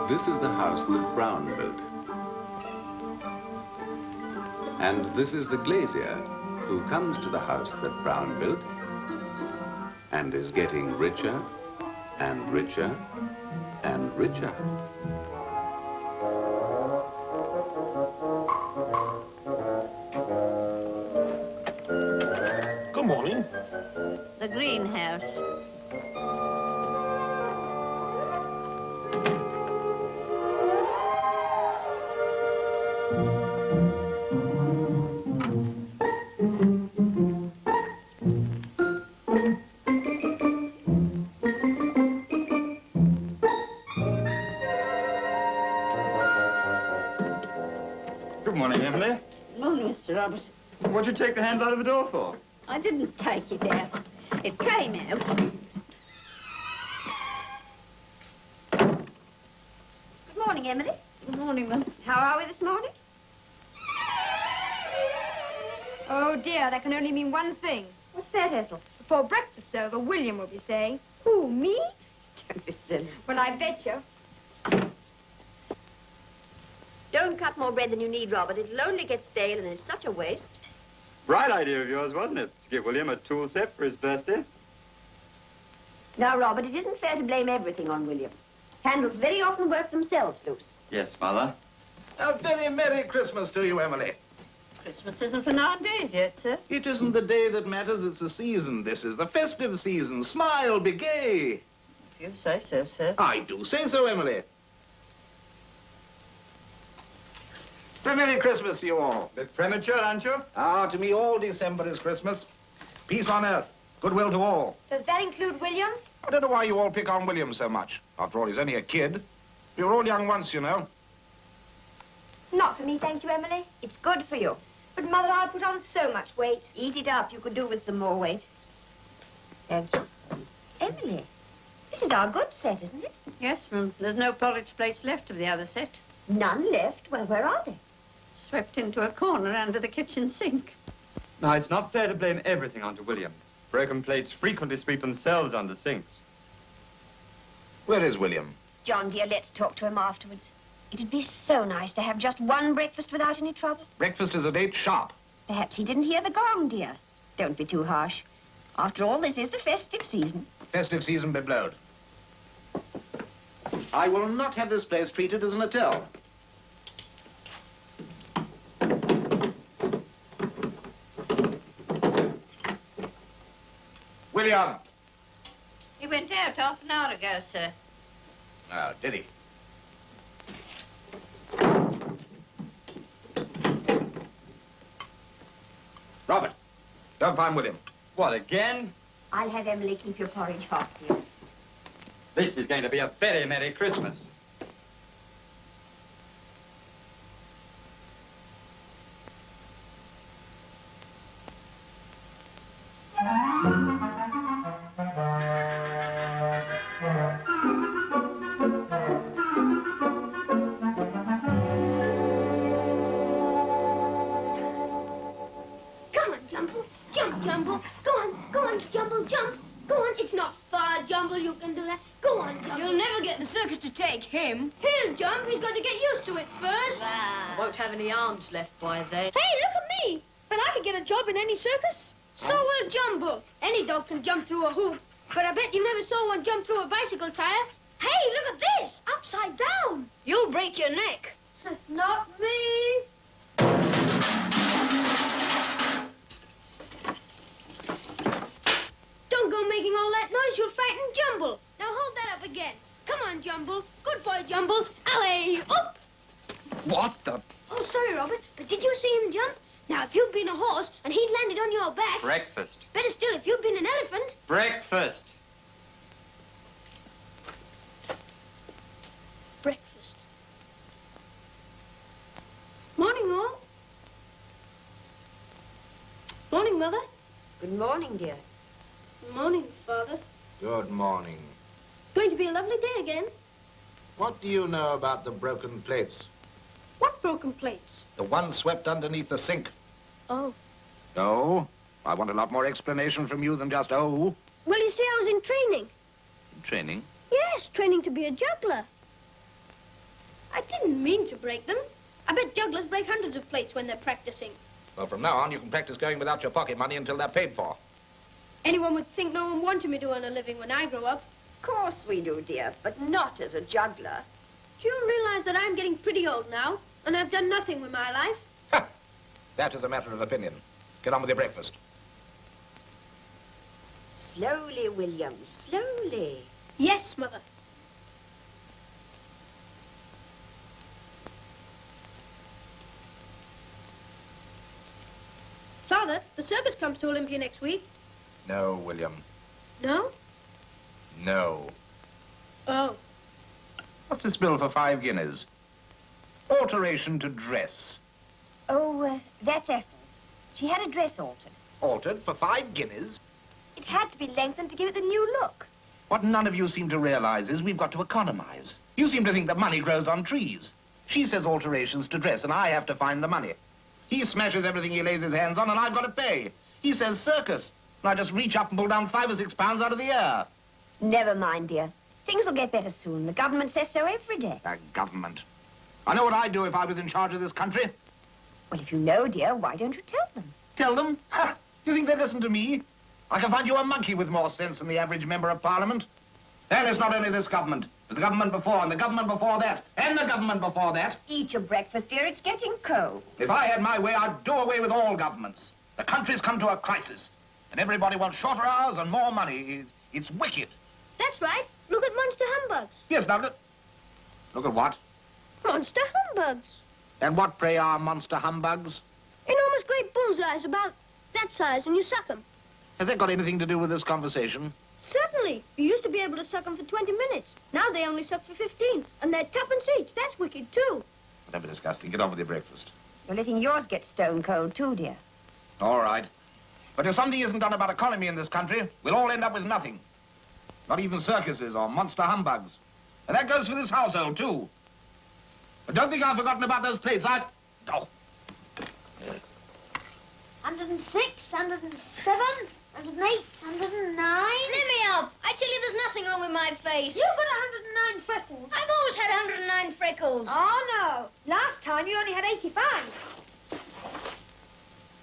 This is the house that Brown built. And this is the glazier who comes to the house that Brown built and is getting richer and richer and richer. Good morning. The greenhouse. Good morning, Emily. Good morning, Mr. Roberts. What'd you take the handle out of the door for? I didn't take it out. It came out. Good morning, Emily. Good morning, ma'am. How are we this morning? Oh, dear, that can only mean one thing. What's that, Ethel? Before breakfast's over, William will be saying, who, me? Don't be silly. Well, I bet you. Don't cut more bread than you need, Robert. It'll only get stale, and it's such a waste. Bright idea of yours, wasn't it? To give William a tool set for his birthday. Now, Robert, it isn't fair to blame everything on William. Handles very often work themselves loose. Yes, Mother. A very Merry Christmas to you, Emily. Christmas isn't for 9 days yet, sir. It isn't the day that matters, it's the season. This is the festive season. Smile, be gay. If you say so, sir. I do say so, Emily. A Merry Christmas to you all. Bit premature, aren't you? Ah, to me, all December is Christmas. Peace on earth, goodwill to all. Does that include William? I don't know why you all pick on William so much. After all, he's only a kid. We were all young once, you know. Not for me, thank you, Emily. It's good for you. But, Mother, I put on so much weight. Eat it up. You could do with some more weight. Thank you. Emily, this is our good set, isn't it? Yes, ma'am. There's no polished plates left of the other set. None left? Well, where are they? Swept into a corner under the kitchen sink. Now, it's not fair to blame everything onto William. Broken plates frequently sweep themselves on the sinks. Where is William? John, dear, let's talk to him afterwards. It'd be so nice to have just one breakfast without any trouble. Breakfast is at 8 sharp. Perhaps he didn't hear the gong, dear. Don't be too harsh. After all, this is the festive season. Festive season be blowed. I will not have this place treated as an hotel. William! He went out half an hour ago, sir. Oh, did he? Robert, don't find William. What, again? I'll have Emily keep your porridge hot, dear. This is going to be a very Merry Christmas. Circus to take him. He'll jump. He's got to get used to it first. Won't have any arms left by then. Hey, look at me. But I could get a job in any circus. So will Jumbo. Any dog can jump through a hoop. But I bet you never saw one jump through a bicycle tire. Hey, look at this. Upside down. You'll break your neck. That's not me. Don't go making all that noise. You'll frighten Jumbo. Now hold that up again. Come on, Jumble. Good boy, Jumble. Alley, up! What the? Oh, sorry, Robert, but did you see him jump? Now, if you'd been a horse and he'd landed on your back... Breakfast. Better still, if you'd been an elephant... Breakfast. Breakfast. Morning, all. Morning, Mother. Good morning, dear. Morning, Father. Good morning. Going to be a lovely day again. What do you know about the broken plates? What broken plates? The one swept underneath the sink. Oh. No? I want a lot more explanation from you than just, oh. Well, you see, I was in training. Training? Yes, training to be a juggler. didn't mean to break them. I bet jugglers break hundreds of plates when they're practicing. Well, from now on, you can practice going without your pocket money until they're paid for. Anyone would think no one wanted me to earn a living when I grow up. Of course we do, dear, but not as a juggler. Do you realize that I'm getting pretty old now, and I've done nothing with my life? Ha! That is a matter of opinion. Get on with your breakfast. Slowly, William, slowly. Yes, Mother. Father, the circus comes to Olympia next week. No, William. No? No. Oh. What's this bill for 5 guineas? Alteration to dress. Oh, that's Ethel's. She had a dress altered. Altered for 5 guineas? It had to be lengthened to give it the new look. What none of you seem to realize is we've got to economize. You seem to think that money grows on trees. She says alterations to dress, and I have to find the money. He smashes everything he lays his hands on, and I've got to pay. He says circus, and I just reach up and pull down 5 or 6 pounds out of the air. Never mind, dear. Things will get better soon. The government says so every day. The government. I know what I'd do if I was in charge of this country. Well, if you know, dear, why don't you tell them? Tell them? Ha! You think they'd listen to me? I can find you a monkey with more sense than the average member of Parliament. And it's not only this government, but the government before, and the government before that, and the government before that. Eat your breakfast, dear. It's getting cold. If I had my way, I'd do away with all governments. The country's come to a crisis, and everybody wants shorter hours and more money. It's wicked. That's right. Look at Monster Humbugs. Yes, look at... Look at what? Monster Humbugs. And what, pray, are monster humbugs? Enormous great bullseyes about that size, and you suck them. Has that got anything to do with this conversation? Certainly. You used to be able to suck them for 20 minutes. Now they only suck for 15. And they're tuppence each. That's wicked, too. Whatever disgusting. Get on with your breakfast. You're letting yours get stone cold, too, dear. All right. But if something isn't done about economy in this country, we'll all end up with nothing. Not even circuses or monster humbugs. And that goes for this household, too. But don't think I've forgotten about those plates. Oh. 106, 107, 108, 109. Let me up. I tell you, there's nothing wrong with my face. You've got 109 freckles. I've always had 109 freckles. Oh, no. Last time you only had 85.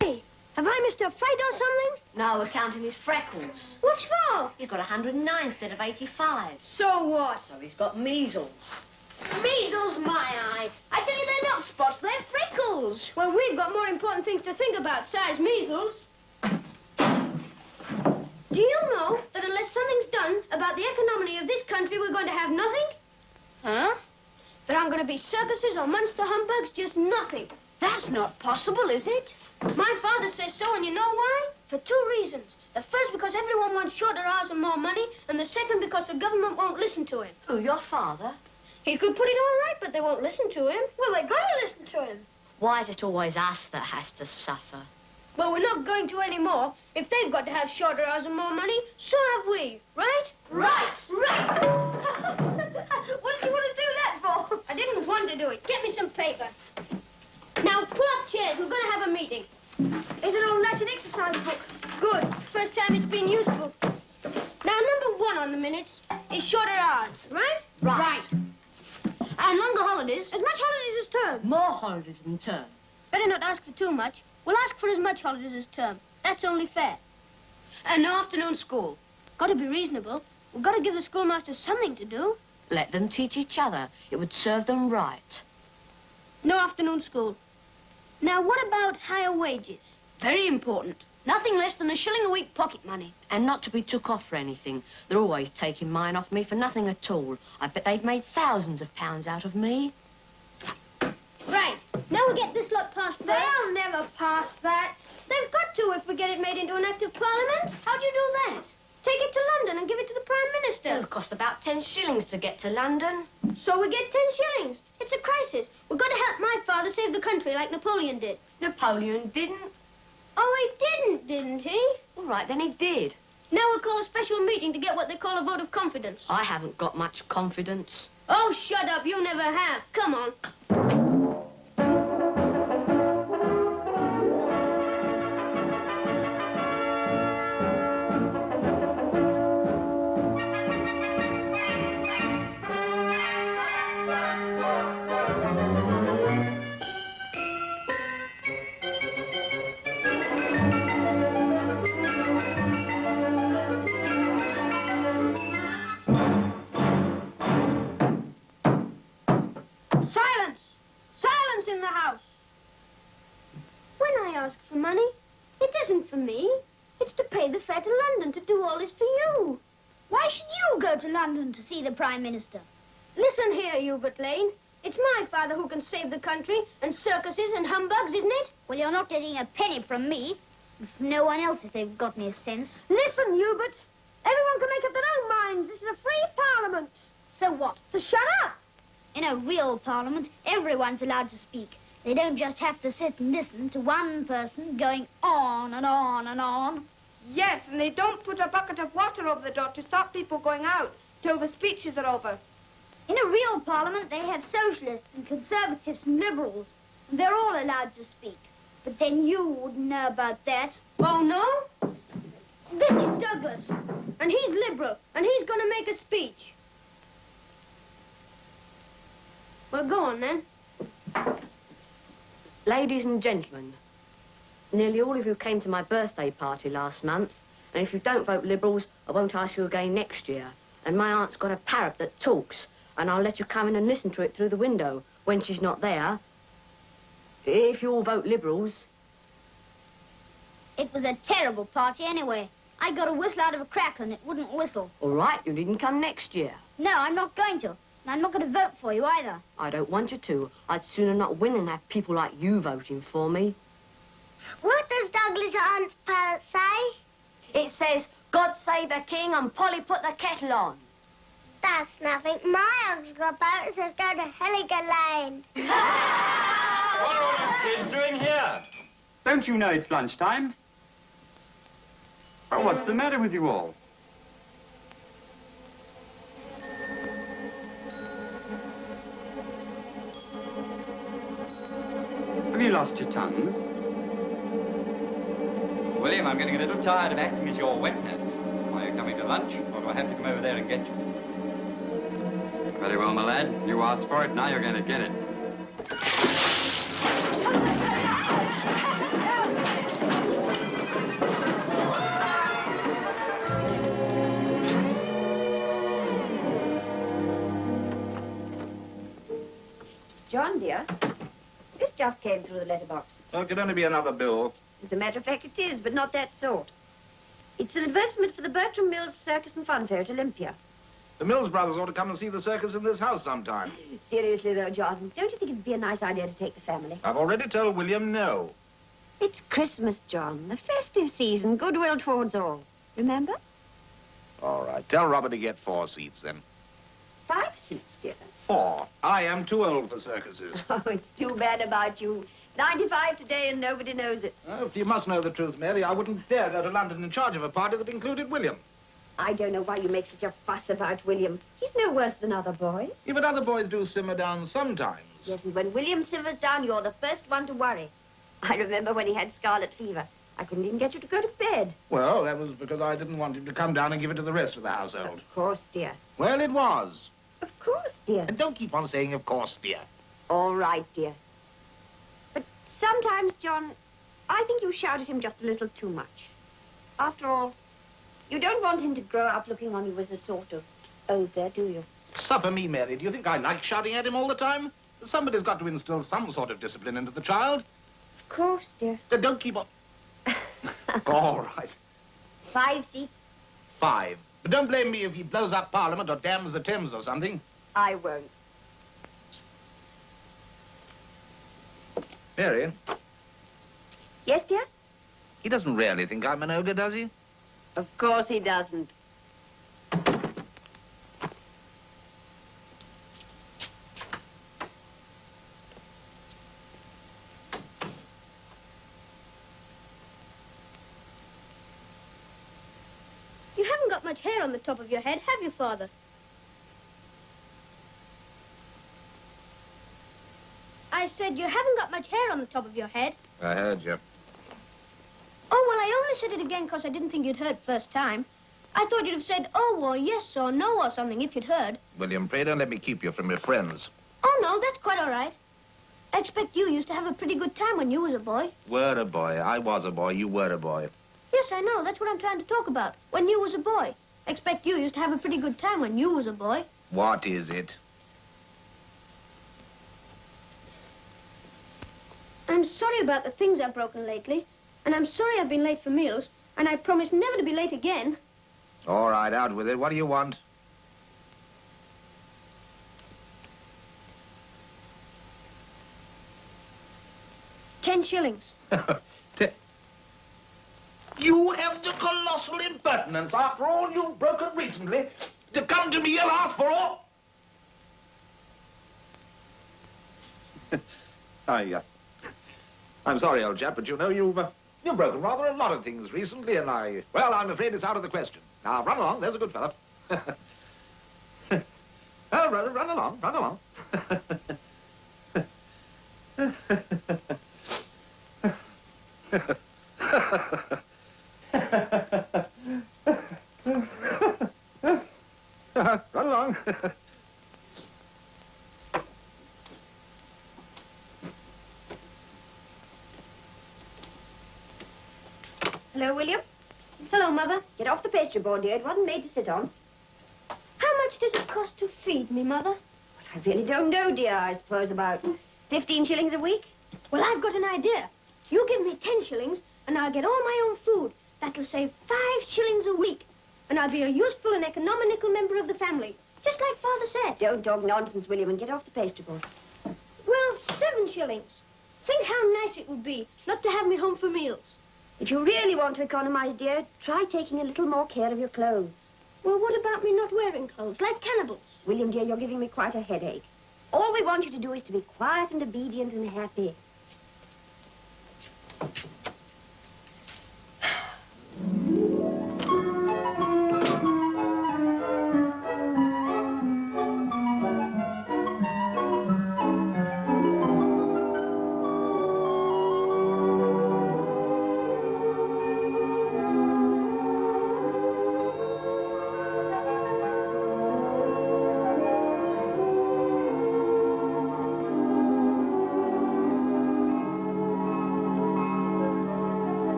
Hey, have I missed a fight or something? No, we're counting his freckles. What for? He's got 109 instead of 85. So what? So he's got measles. Measles, my eye. I tell you, they're not spots, they're freckles. Well, we've got more important things to think about, besides measles. Do you know that unless something's done about the economy of this country, we're going to have nothing? Huh? There aren't going to be circuses or monster humbugs, just nothing. That's not possible, is it? My father says so, and you know why? For 2 reasons. The first, because everyone wants shorter hours and more money, and the second, because the government won't listen to him. Who, your father? He could put it all right, but they won't listen to him. Well, they got to listen to him. Why is it always us that has to suffer? Well, we're not going to anymore. If they've got to have shorter hours and more money, so have we, right? Right! Right! What did you want to do that for? I didn't want to do it. Get me some paper. Now, pull up chairs. We're going to have a meeting. There's an old Latin exercise book. Good. First time it's been useful. Now, number 1 on the minutes is shorter hours, right? Right. And longer holidays. As much holidays as term. More holidays than term. Better not ask for too much. We'll ask for as much holidays as term. That's only fair. And no afternoon school. Got to be reasonable. We've got to give the schoolmasters something to do. Let them teach each other. It would serve them right. No afternoon school. Now, what about higher wages? Very important. Nothing less than $1 a week pocket money. And not to be took off for anything. They're always taking mine off me for nothing at all. I bet they've made thousands of pounds out of me. Right. Now we get this lot passed first. They'll never pass that. They've got to if we get it made into an act of parliament. How do you do that? Take it to London and give it to the Prime Minister. It'll cost about 10 shillings to get to London. So we get 10 shillings. It's a crisis. We've got to help my father save the country like Napoleon did. Napoleon didn't. Oh, he didn't he? All right, then he did. Now we'll call a special meeting to get what they call a vote of confidence. I haven't got much confidence. Oh, shut up. You never have. Come on. ask for money. It isn't for me. It's to pay the fare to London to do all this for you. Why should you go to London to see the Prime Minister? Listen here, Hubert Lane. It's my father who can save the country, and circuses and humbugs, isn't it? Well, you're not getting a penny from me. And from no one else if they've got any sense. Listen, Hubert. Everyone can make up their own minds. This is a free parliament. So what? So shut up. In a real parliament, everyone's allowed to speak. They don't just have to sit and listen to one person going on and on and on. Yes, and they don't put a bucket of water over the door to stop people going out till the speeches are over. In a real parliament, they have socialists and conservatives and liberals. And they're all allowed to speak. But then you wouldn't know about that. Oh, no? This is Douglas, and he's liberal, and he's going to make a speech. Well, go on, then. Ladies and gentlemen, nearly all of you came to my birthday party last month, and if you don't vote Liberals, I won't ask you again next year. And my aunt's got a parrot that talks, and I'll let you come in and listen to it through the window when she's not there. If you all vote Liberals. It was a terrible party anyway. I got a whistle out of a crack and it wouldn't whistle. All right, you needn't come next year. No, I'm not going to. And I'm not going to vote for you either. I don't want you to. I'd sooner not win than have people like you voting for me. What does Douglas Aunt's parrot say? It says, God save the king and Polly put the kettle on. That's nothing. My uncle's got parrot says go to Helligan Lane. What are all you kids doing here? Don't you know it's lunchtime? Oh, what's the matter with you all? Have you lost your tongues? William, I'm getting a little tired of acting as your wet nurse. Are you coming to lunch, or do I have to come over there and get you? Very well, my lad. You asked for it, now you're going to get it. John, dear, this just came through the letterbox. Oh, it could only be another bill. As a matter of fact, it is, but not that sort. It's an advertisement for the Bertram Mills Circus and Fun Fair at Olympia. The Mills brothers ought to come and see the circus in this house sometime. Seriously, though, John, don't you think it'd be a nice idea to take the family? I've already told William no. It's Christmas, John, the festive season, goodwill towards all. Remember? All right, tell Robert to get 4 seats, then. 5 seats, dear. 4. I am too old for circuses. Oh, it's too bad about you. 95 today and nobody knows it. Oh, if you must know the truth, Mary, I wouldn't dare go to London in charge of a party that included William. I don't know why you make such a fuss about William. He's no worse than other boys. Yeah, but other boys do simmer down sometimes. Yes, and when William simmers down, you're the first one to worry. I remember when he had scarlet fever. I couldn't even get you to go to bed. Well, that was because I didn't want him to come down and give it to the rest of the household. Of course, dear. Well, it was. Of course, dear. And don't keep on saying, of course, dear. All right, dear. But sometimes, John, I think you shout at him just a little too much. After all, you don't want him to grow up looking on you as a sort of ogre, do you? Suffer me, Mary. Do you think I like shouting at him all the time? Somebody's got to instill some sort of discipline into the child. Of course, dear. So don't keep on... All right. 5 seats? 5. But don't blame me if he blows up Parliament or dams the Thames or something. I won't. Mary, Yes, dear? he doesn't really think I'm an ogre, does he? Of course he doesn't. You haven't got much hair on the top of your head, have you, Father? I said you haven't got much hair on the top of your head. I heard you. Oh, well, I only said it again because I didn't think you'd heard first time. I thought you'd have said oh or yes or no or something if you'd heard. William, pray don't let me keep you from your friends. Oh, no, that's quite all right. I expect you used to have a pretty good time when you was a boy. Were a boy. I was a boy. You were a boy. Yes, I know. That's what I'm trying to talk about. When you was a boy. I expect you used to have a pretty good time when you was a boy. What is it? I'm sorry about the things I've broken lately, and I'm sorry I've been late for meals, and I promise never to be late again. All right, out with it. What do you want? $10. You have the colossal impertinence, after all you've broken recently, to come to me and ask for all... I'm sorry, old chap, but you know, you've broken rather a lot of things recently, and well, I'm afraid it's out of the question. Now, run along, there's a good fellow. Oh, run along, run along. Run along. Hello, William. Hello, Mother. Get off the pastry board, dear. It wasn't made to sit on. How much does it cost to feed me, Mother? Well, I really don't know, dear. I suppose about 15 shillings a week. Well, I've got an idea. You give me 10 shillings, and I'll get all my own food. That'll save 5 shillings a week. And I'll be a useful and economical member of the family, just like Father said. Don't talk nonsense, William, and get off the pastry board. Well, 7 shillings. Think how nice it would be not to have me home for meals. If you really want to economize, dear, try taking a little more care of your clothes. Well, what about me not wearing clothes, like cannibals? William, dear, you're giving me quite a headache. All we want you to do is to be quiet and obedient and happy.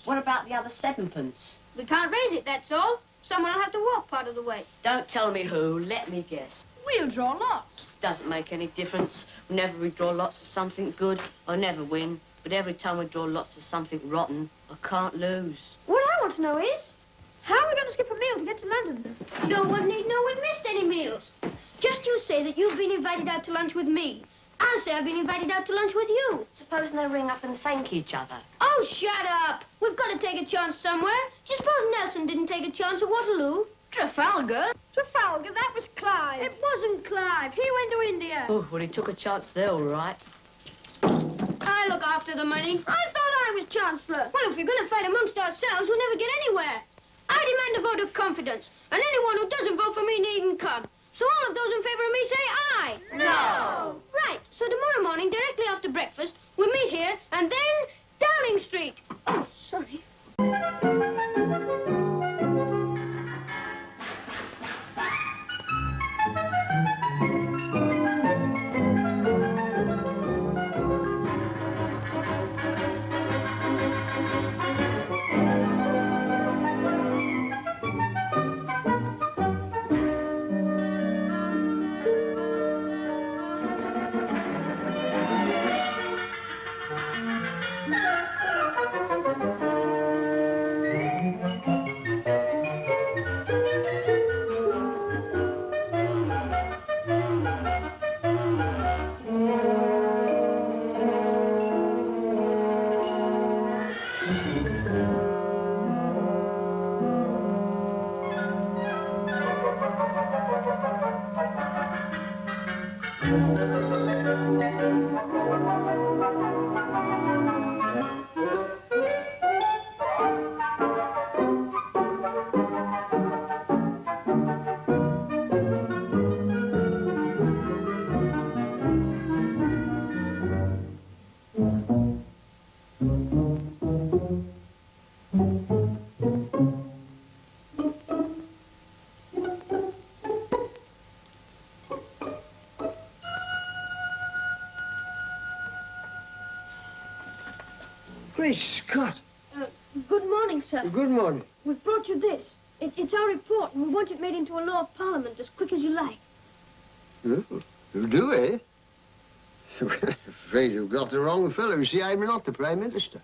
What about the other 7p? We can't raise it, that's all. Someone will have to walk part of the way. Don't tell me who. Let me guess. We'll draw lots. Doesn't make any difference. Whenever we draw lots for something good, I never win. But every time we draw lots for something rotten, I can't lose. What I want to know is, how are we going to skip a meal to get to London? No one need know we've missed any meals. Just you say that you've been invited out to lunch with me. I'll say I've been invited out to lunch with you. Supposing they ring up and thank each other. Oh, shut up. We've got to take a chance somewhere. Do you suppose Nelson didn't take a chance at Waterloo? Trafalgar. Trafalgar, that was Clive. It wasn't Clive. He went to India. Oh, well, he took a chance there, all right. I look after the money. I thought I was Chancellor. Well, if we're going to fight amongst ourselves, we'll never get anywhere. I demand a vote of confidence, and anyone who doesn't vote for me needn't come. So all of those in favor of me say aye. No. Right, so tomorrow morning, directly after breakfast, we'll meet here, and then Downing Street. Oh, sorry. Great Scott. Good morning, sir. Good morning. We've brought you this. It's our report, and we want it made into a law of Parliament as quick as you like. Oh, you do, eh? Afraid you've got the wrong fellow. You see, I'm not the Prime Minister.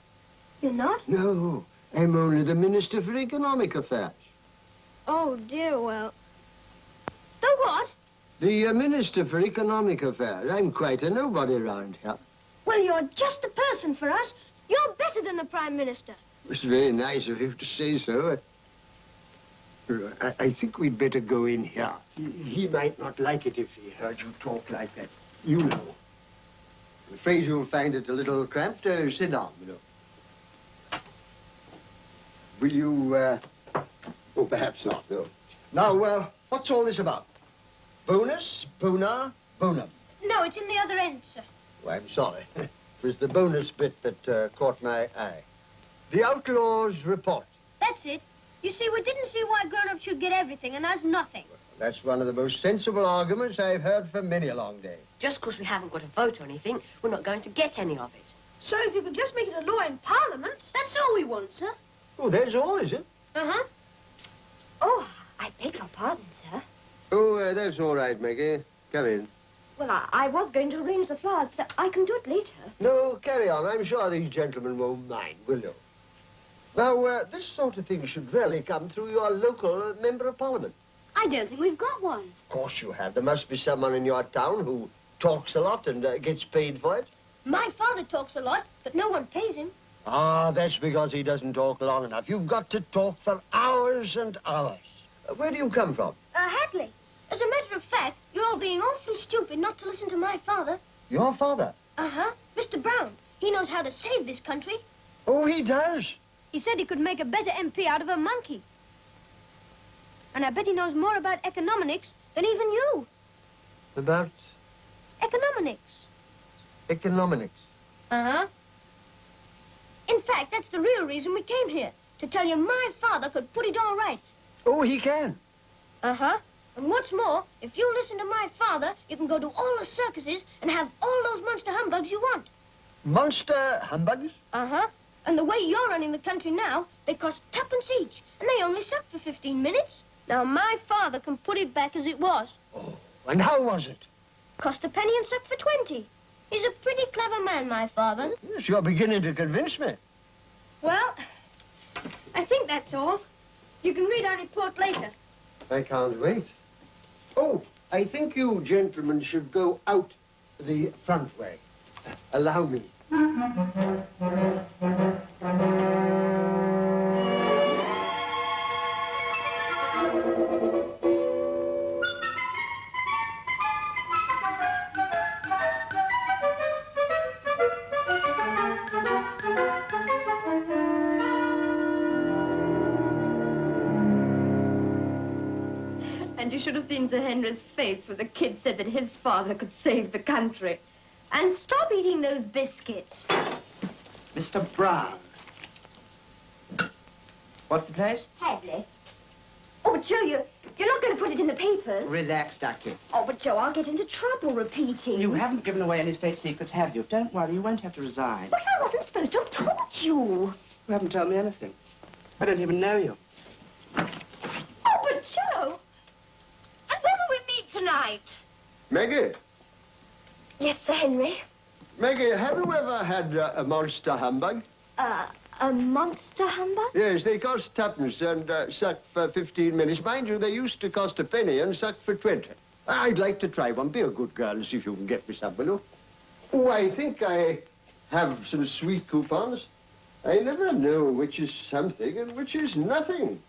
You're not? No, I'm only the Minister for Economic Affairs. Oh, dear, well. The what? The Minister for Economic Affairs. I'm quite a nobody around here. Well, you're just the person for us. You're better than the Prime Minister. It's very nice of you to say so. I think we'd better go in here. He might not like it if he heard you talk like that. You know. I'm afraid you'll find it a little cramped. Sit down, you know. Will you, Oh, perhaps not, no. Now, what's all this about? Bonus, bona, bonum. No, it's in the other end, sir. Oh, I'm sorry. It was the bonus bit that caught my eye. The Outlaw's report. That's it. You see, we didn't see why grown-ups should get everything and us nothing. That's one of the most sensible arguments I've heard for many a long day. Just because we haven't got a vote or anything, we're not going to get any of it. So if you could just make it a law in Parliament, that's all we want, sir. Oh, that's all, is it? Uh-huh. Oh, I beg your pardon, sir. Oh, that's all right, Maggie. Come in. Well, I was going to arrange the flowers, but I can do it later. No, carry on. I'm sure these gentlemen won't mind, will you? Now, this sort of thing should really come through your local Member of Parliament. I don't think we've got one. Of course you have. There must be someone in your town who talks a lot and gets paid for it. My father talks a lot, but no one pays him. Ah, that's because he doesn't talk long enough. You've got to talk for hours and hours. Where do you come from? Hadley. As a matter of fact, you're all being awfully stupid not to listen to my father. Your father? Uh-huh. Mr. Brown. He knows how to save this country. Oh, he does? He said he could make a better MP out of a monkey. And I bet he knows more about economics than even you. About? Economics. Economics. Uh-huh. In fact, that's the real reason we came here. To tell you my father could put it all right. Oh, he can? Uh-huh. And what's more, if you listen to my father, you can go to all the circuses and have all those monster humbugs you want. Monster humbugs? Uh-huh. And the way you're running the country now, they cost tuppence each, and they only suck for 15 minutes. Now, my father can put it back as it was. Oh, and how was it? Cost a penny and suck for 20. He's a pretty clever man, my father. Yes, you're beginning to convince me. Well, I think that's all. You can read our report later. I can't wait. Oh, I think you gentlemen should go out the front way. Allow me. And you should have seen Sir Henry's face when the kid said that his father could save the country. And stop eating those biscuits. Mr. Brown. What's the place? Hadley. Oh, but Joe, you're not going to put it in the papers. Relax, Ducky. Oh, but Joe, I'll get into trouble repeating. You haven't given away any state secrets, have you? Don't worry, you won't have to resign. But I wasn't supposed to have told you. You haven't told me anything. I don't even know you. Oh, but Joe. And where will we meet tonight? Maggie. Yes, Sir Henry. Maggie, have you ever had a monster humbug? A monster humbug? Yes, they cost tuppence and suck for 15 minutes. Mind you, they used to cost a penny and suck for 20. I'd like to try one. Be a good girl and see if you can get me some, will you? Oh, I think I have some sweet coupons. I never know which is something and which is nothing.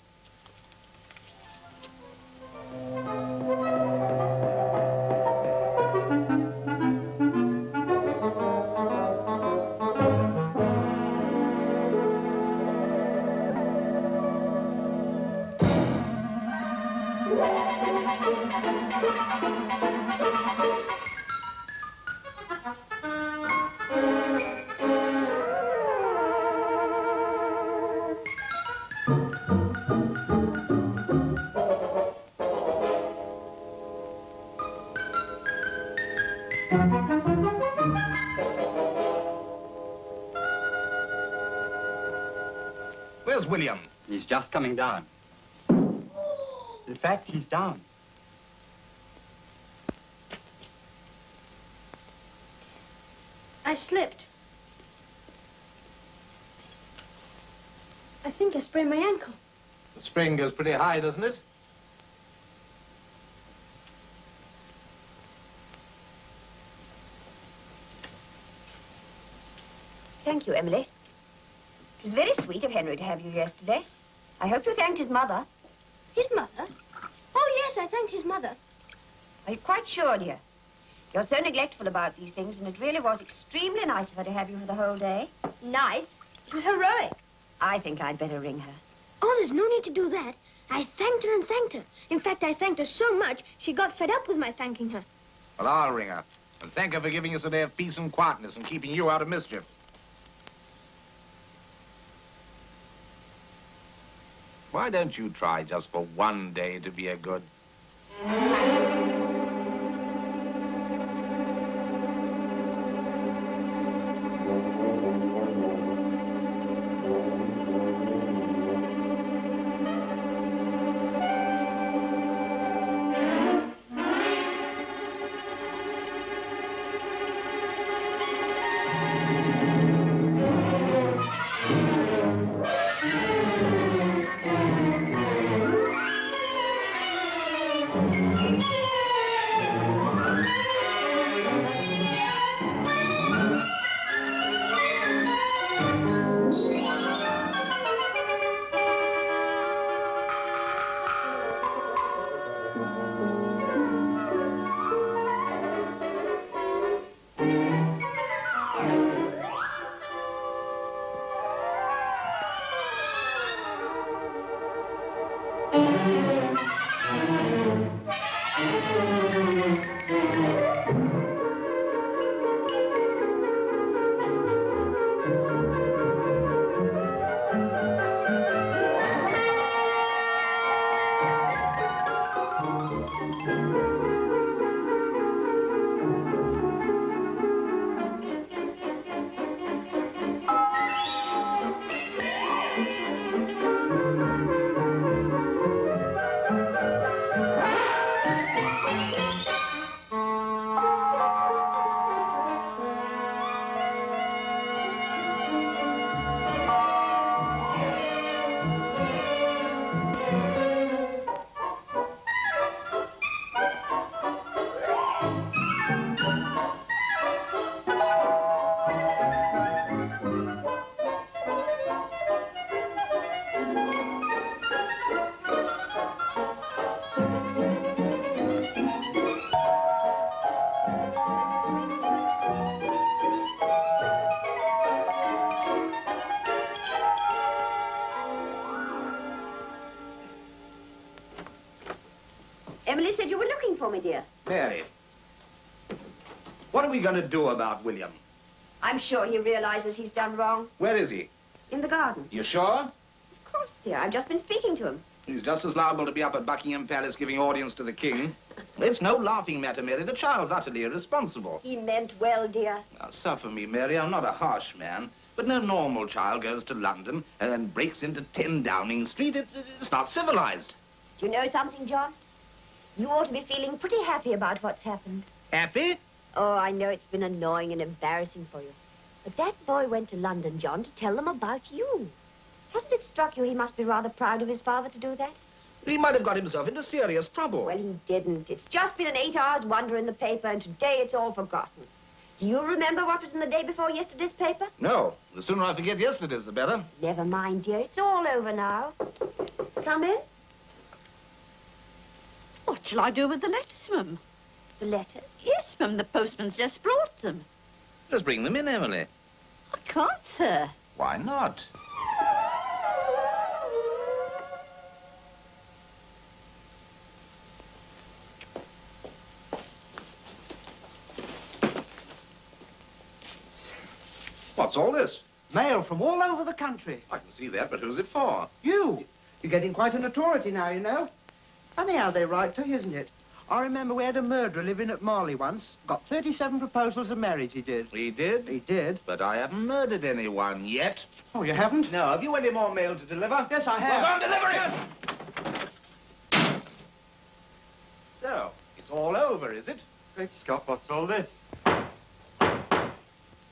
Where's William? He's just coming down. In fact, he's down. I slipped. I think I sprained my ankle. The spring goes pretty high, doesn't it? Thank you, Emily. It was very sweet of Henry to have you yesterday. I hope you thanked his mother. His mother? Oh, yes, I thanked his mother. Are you quite sure, dear? You're so neglectful about these things, and it really was extremely nice of her to have you for the whole day. Nice? It was heroic. I think I'd better ring her. Oh, there's no need to do that. I thanked her and thanked her. In fact, I thanked her so much, she got fed up with my thanking her. Well, I'll ring her. And thank her for giving us a day of peace and quietness and keeping you out of mischief. Why don't you try just for one day to be a good... Emily said you were looking for me, dear. Mary, what are we going to do about William? I'm sure he realizes he's done wrong. Where is he? In the garden. You sure? Of course, dear. I've just been speaking to him. He's just as liable to be up at Buckingham Palace giving audience to the king. It's no laughing matter, Mary. The child's utterly irresponsible. He meant well, dear. Now, suffer me, Mary. I'm not a harsh man. But no normal child goes to London and then breaks into 10 Downing Street. It's not civilized. Do you know something, John? You ought to be feeling pretty happy about what's happened. Happy? Oh, I know it's been annoying and embarrassing for you. But that boy went to London, John, to tell them about you. Hasn't it struck you he must be rather proud of his father to do that? He might have got himself into serious trouble. Well, he didn't. It's just been an 8 hours wonder in the paper, and today it's all forgotten. Do you remember what was in the day before yesterday's paper? No. The sooner I forget yesterday's, the better. Never mind, dear. It's all over now. Come in. What shall I do with the letters, Mum? The letters? Yes, Mum. The postman's just brought them. Just bring them in, Emily. I can't, sir. Why not? What's all this? Mail from all over the country. I can see that, but who's it for? You. You're getting quite an authority now, you know. Funny how they write to you, isn't it? I remember we had a murderer living at Marley once. Got 37 proposals of marriage, he did. He did? He did. But I haven't murdered anyone yet. Oh, you haven't? No. Have you any more mail to deliver? Yes, I have. Well, go and deliver it! So, it's all over, is it? Great Scott, what's all this?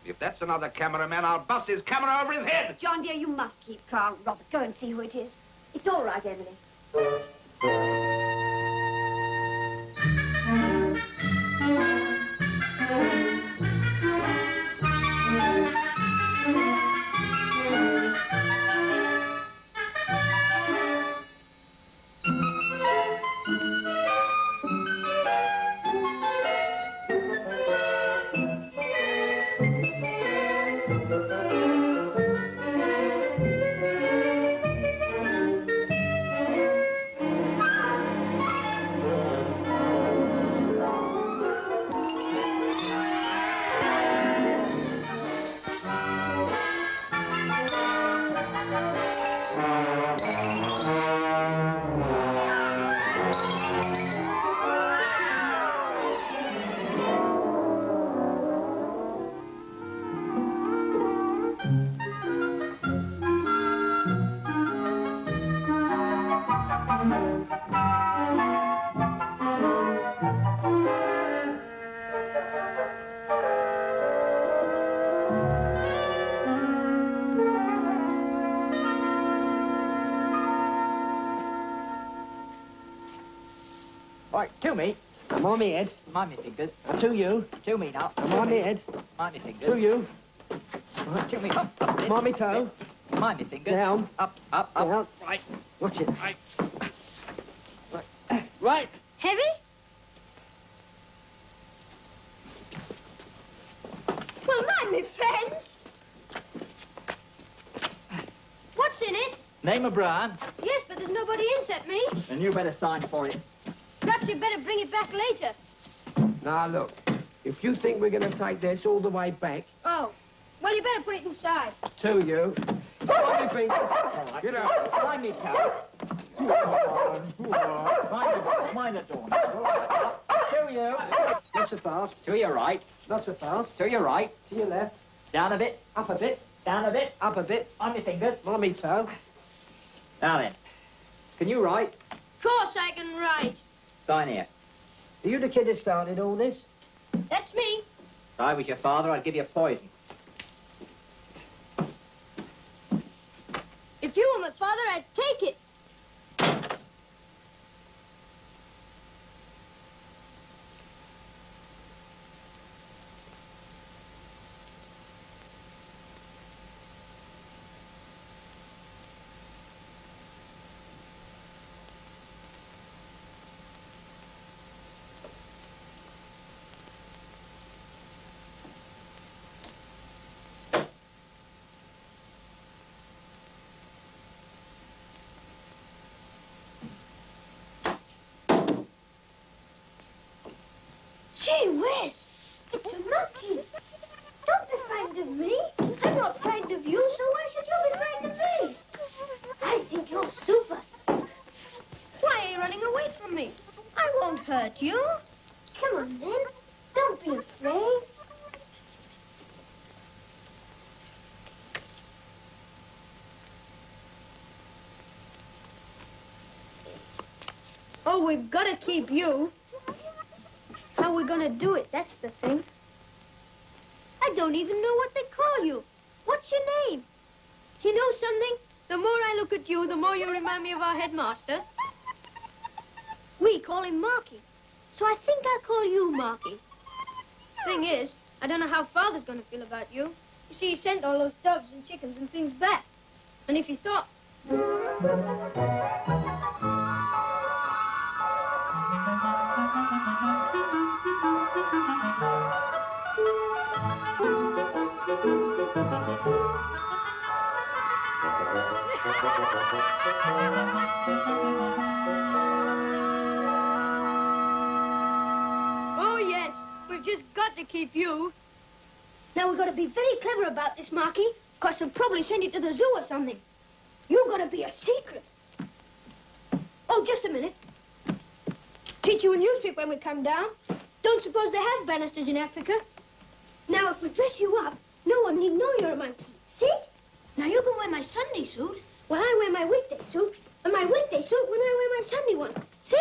If that's another cameraman, I'll bust his camera over his head. John, dear, you must keep calm. Robert, go and see who it is. It's all right, Emily. Right, to me. Come on, me head. Mind me fingers. To you. To me now. Come on, me head. Mind me fingers. To you. Right, to me. Up, up. Come on, me toe. Mind me fingers. Down. Up, up, up. Down. Right. Watch it. Right. Right. Heavy? Well, mind me, friends. What's in it? Name of Brian, Yes, but there's nobody in except me. and you better sign for it. Perhaps you'd better bring it back later. Now, look. If you think we're going to take this all the way back, Oh, well, you better put it inside. to you. Come on, me fingers. Get out. Mind me, Carol. Mind the door. To you. Not so fast. To your right. Not so fast. To your right. To your left. Down a bit. Up a bit. Down a bit. Up a bit. Mind me fingers. On me toe. Now then. Can you write? Of course I can write. Sign here. Are you the kid that started all this? That's me. If I was your father, I'd give you poison. If you were my father, I'd take it. Gee whiz! It's a monkey. Don't be frightened of me. I'm not frightened of you, so why should you be frightened of me? I think you're super. Why are you running away from me? I won't hurt you. Come on, then. Don't be afraid. Oh, we've got to keep you. How are we going to do it? That's the thing. I don't even know what they call you. What's your name? You know something? The more I look at you, the more you remind me of our headmaster. We call him Marky. So I think I'll call you Marky. Thing is, I don't know how Father's going to feel about you. You see, he sent all those doves and chickens and things back. And if he thought... Oh, yes. We've just got to keep you. Now, we've got to be very clever about this, Marky, because they'll probably send you to the zoo or something. You've got to be a secret. Oh, just a minute. Teach you a new trick when we come down. Don't suppose they have banisters in Africa. Now, if we dress you up, no one need know you're a monkey. See? Now, you can wear my Sunday suit when I wear my weekday suit, and my weekday suit when I wear my Sunday one. See?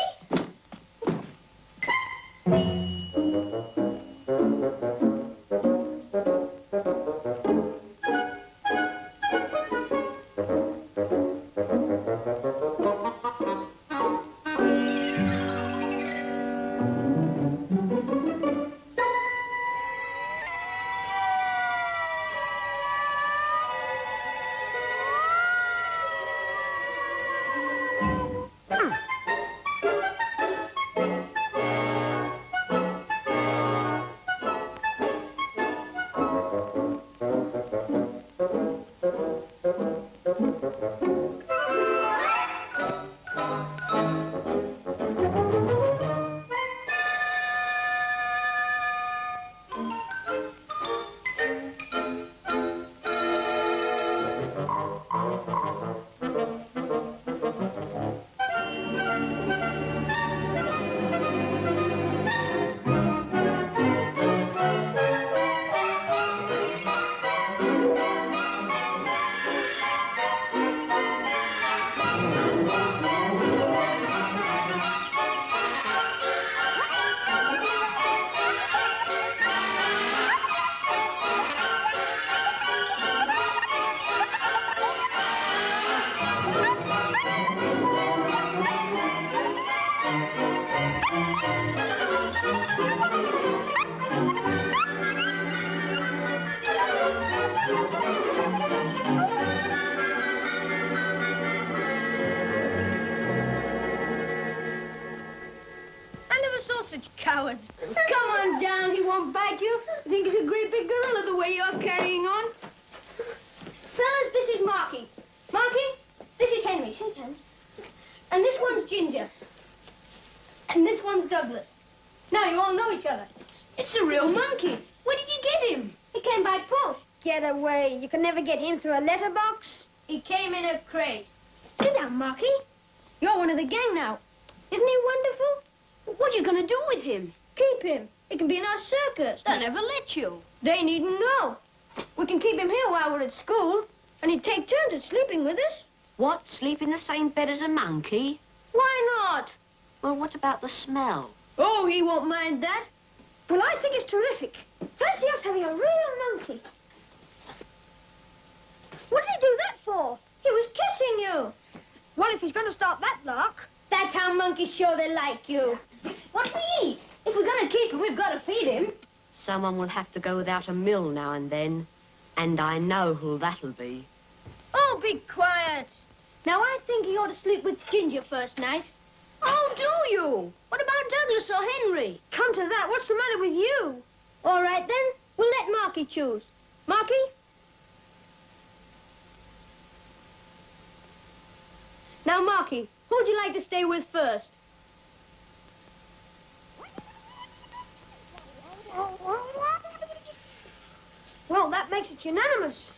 Such cowards. Come on down, he won't bite you. I think he's a great big gorilla the way you're carrying on. Fellas, this is Marky. Marky, this is Henry. Shake hands. And this one's Ginger. And this one's Douglas. Now you all know each other. It's a real monkey. Where did you get him? He came by post. Get away. You can never get him through a letterbox. He came in a crate. Sit down, Marky. You're one of the gang now. Isn't he wonderful? What are you going to do with him? Keep him. He can be in our circus. They'll never let you. They needn't know. We can keep him here while we're at school, and he'd take turns at sleeping with us. What? Sleep in the same bed as a monkey? Why not? Well, what about the smell? Oh, he won't mind that. Well, I think it's terrific. Fancy us having a real monkey. What did he do that for? He was kissing you. Well, if he's going to start that lark, that's how monkeys show they like you. What's he eat? If we're going to keep him, we've got to feed him. Someone will have to go without a meal now and then. And I know who that'll be. Oh, be quiet. Now, I think he ought to sleep with Ginger first night. Oh, do you? What about Douglas or Henry? Come to that, what's the matter with you? All right, then. We'll let Marky choose. Marky? Now, Marky, who'd you like to stay with first? Well, that makes it unanimous.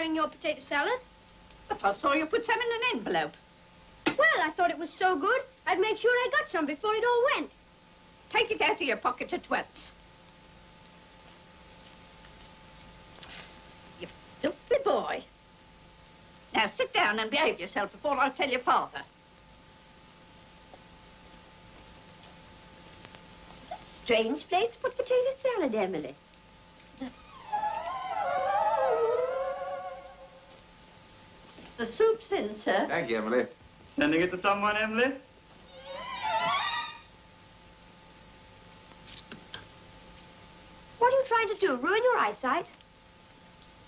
sharing your potato salad. But I saw you put some in an envelope. Well, I thought it was so good, I'd make sure I got some before it all went. Take it out of your pocket at once. You filthy boy. Now sit down and behave yourself before I tell your father. Strange place to put potato salad, Emily. The soup's in, sir. Thank you, Emily. Sending it to someone, Emily? What are you trying to do, ruin your eyesight?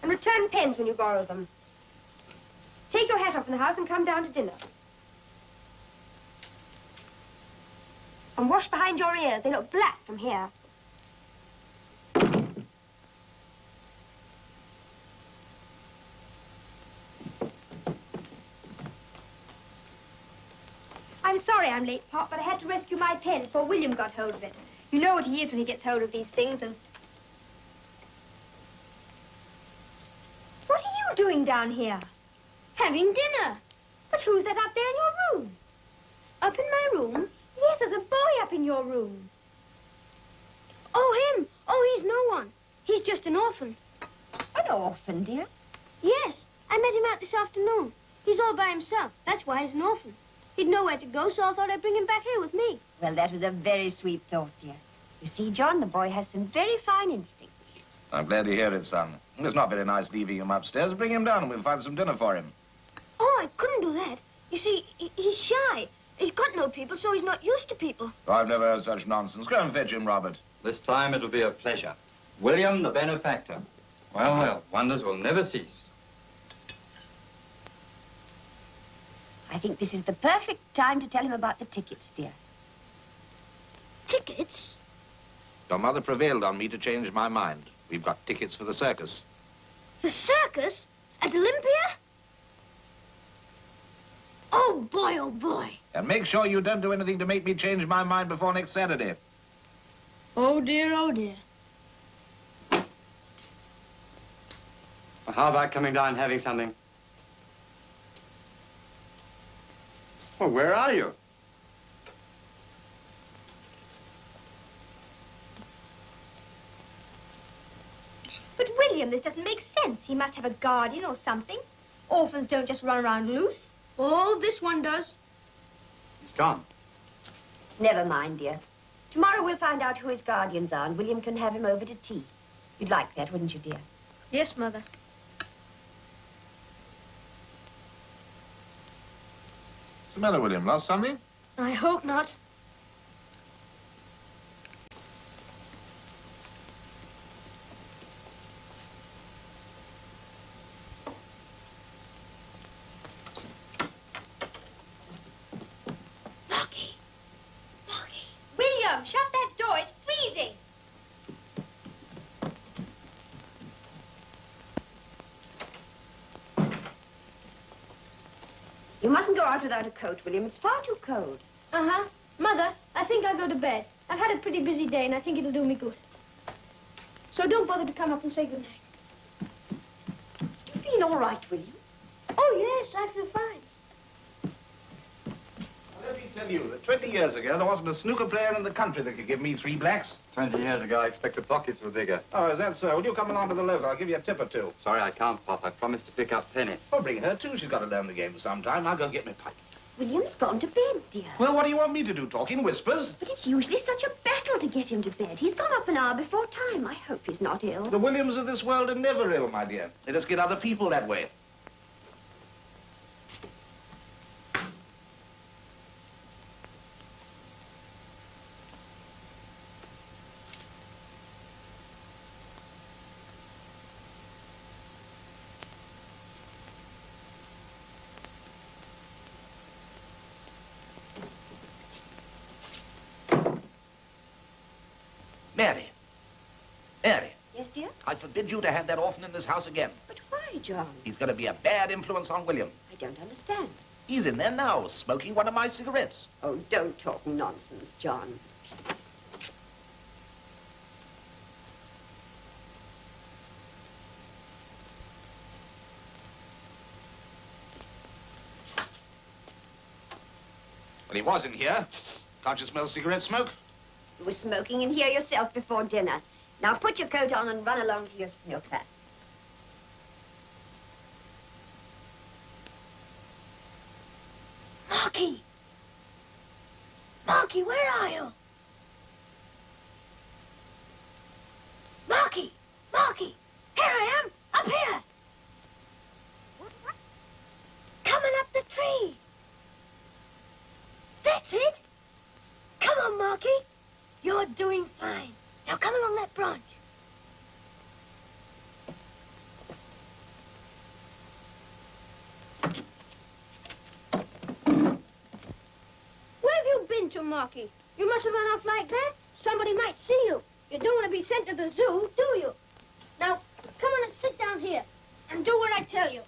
And return pens when you borrow them. Take your hat off in the house and come down to dinner. And wash behind your ears. They look black from here. I'm sorry I'm late, Pop, but I had to rescue my pen before William got hold of it. You know what he is when he gets hold of these things, and... What are you doing down here? Having dinner. But who's that up there in your room? Up in my room? Yes, there's a boy up in your room. Oh, him. Oh, he's no one. He's just an orphan. An orphan, dear? Yes, I met him out this afternoon. He's all by himself. That's why he's an orphan. He'd nowhere to go, so I thought I'd bring him back here with me. Well, that was a very sweet thought, dear. You see, John, the boy has some very fine instincts. I'm glad to hear it, son. It's not very nice leaving him upstairs. Bring him down and we'll find some dinner for him. Oh, I couldn't do that. You see, he's shy. He's got no people, so he's not used to people. I've never heard such nonsense. Go and fetch him, Robert. This time it'll be a pleasure. William, the benefactor. Well, well, wonders will never cease. I think this is the perfect time to tell him about the tickets, dear. Tickets? Your mother prevailed on me to change my mind. We've got tickets for the circus. The circus? At Olympia? Oh, boy, oh, boy. And make sure you don't do anything to make me change my mind before next Saturday. Oh, dear, oh, dear. Well, how about coming down and having something? Well, where are you? But, William, this doesn't make sense. He must have a guardian or something. Orphans don't just run around loose. Oh, this one does. He's gone. Never mind, dear. Tomorrow we'll find out who his guardians are, and William can have him over to tea. You'd like that, wouldn't you, dear? Yes, Mother. What's the matter, William? Lost something? I hope not. William, shut that door. It's freezing. You mustn't go out without a coat, William. It's far too cold. Uh-huh. Mother, I think I'll go to bed. I've had a pretty busy day, and I think it'll do me good. So don't bother to come up and say goodnight. You feel all right, William? Oh, yes, I feel fine. Let me tell you that 20 years ago, there wasn't a snooker player in the country that could give me 3 blacks. 20 years ago, I expect the pockets were bigger. Oh, is that so? Will you come along to the local? I'll give you a tip or two. Sorry, I can't, Pop. I promised to pick up Penny. Oh, bring her, too. She's got to learn the game sometime. I'll go get my pipe. William's gone to bed, dear. Well, what do you want me to do? Talk in whispers? But it's usually such a battle to get him to bed. He's gone up an hour before time. I hope he's not ill. The Williams of this world are never ill, my dear. They just get other people that way. Mary. Mary, Yes, dear? I forbid you to have that orphan in this house again. But why, John? He's going to be a bad influence on William. I don't understand. He's in there now, smoking one of my cigarettes. Oh, don't talk nonsense, John. Well, he was in here. Can't you smell cigarette smoke? You were smoking in here yourself before dinner. Now put your coat on and run along to your snooker. Marky! Marky, where are you? Marky! Marky! Here I am! Up here! Coming up the tree! That's it! Come on, Marky! You're doing fine. Now come along that branch. Where have you been to, Marky? You mustn't run off like that. Somebody might see you. You don't want to be sent to the zoo, do you? Now, come on and sit down here and do what I tell you.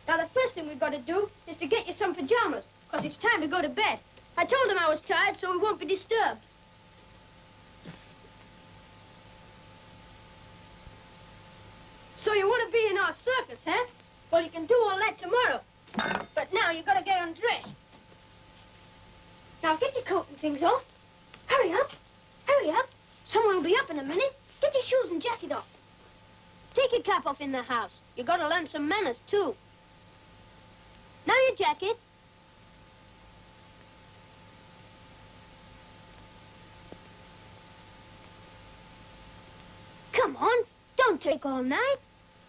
Now, the first thing we've got to do is to get you some pajamas, because it's time to go to bed. I told him I was tired, so we won't be disturbed. So you want to be in our circus, huh? Well, you can do all that tomorrow. But now you got to get undressed. Now, get your coat and things off. Hurry up. Hurry up. Someone will be up in a minute. Get your shoes and jacket off. Take your cap off in the house. You got to learn some manners, too. Now your jacket. Come on. Don't take all night.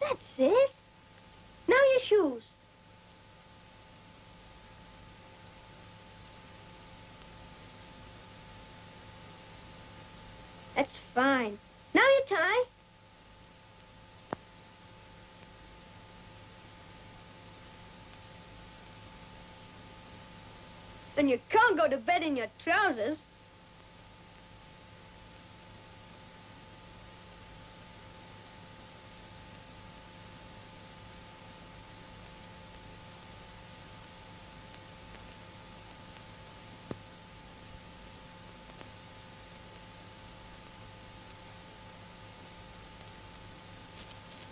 That's it. Now your shoes. That's fine. Now your tie. And you can't go to bed in your trousers.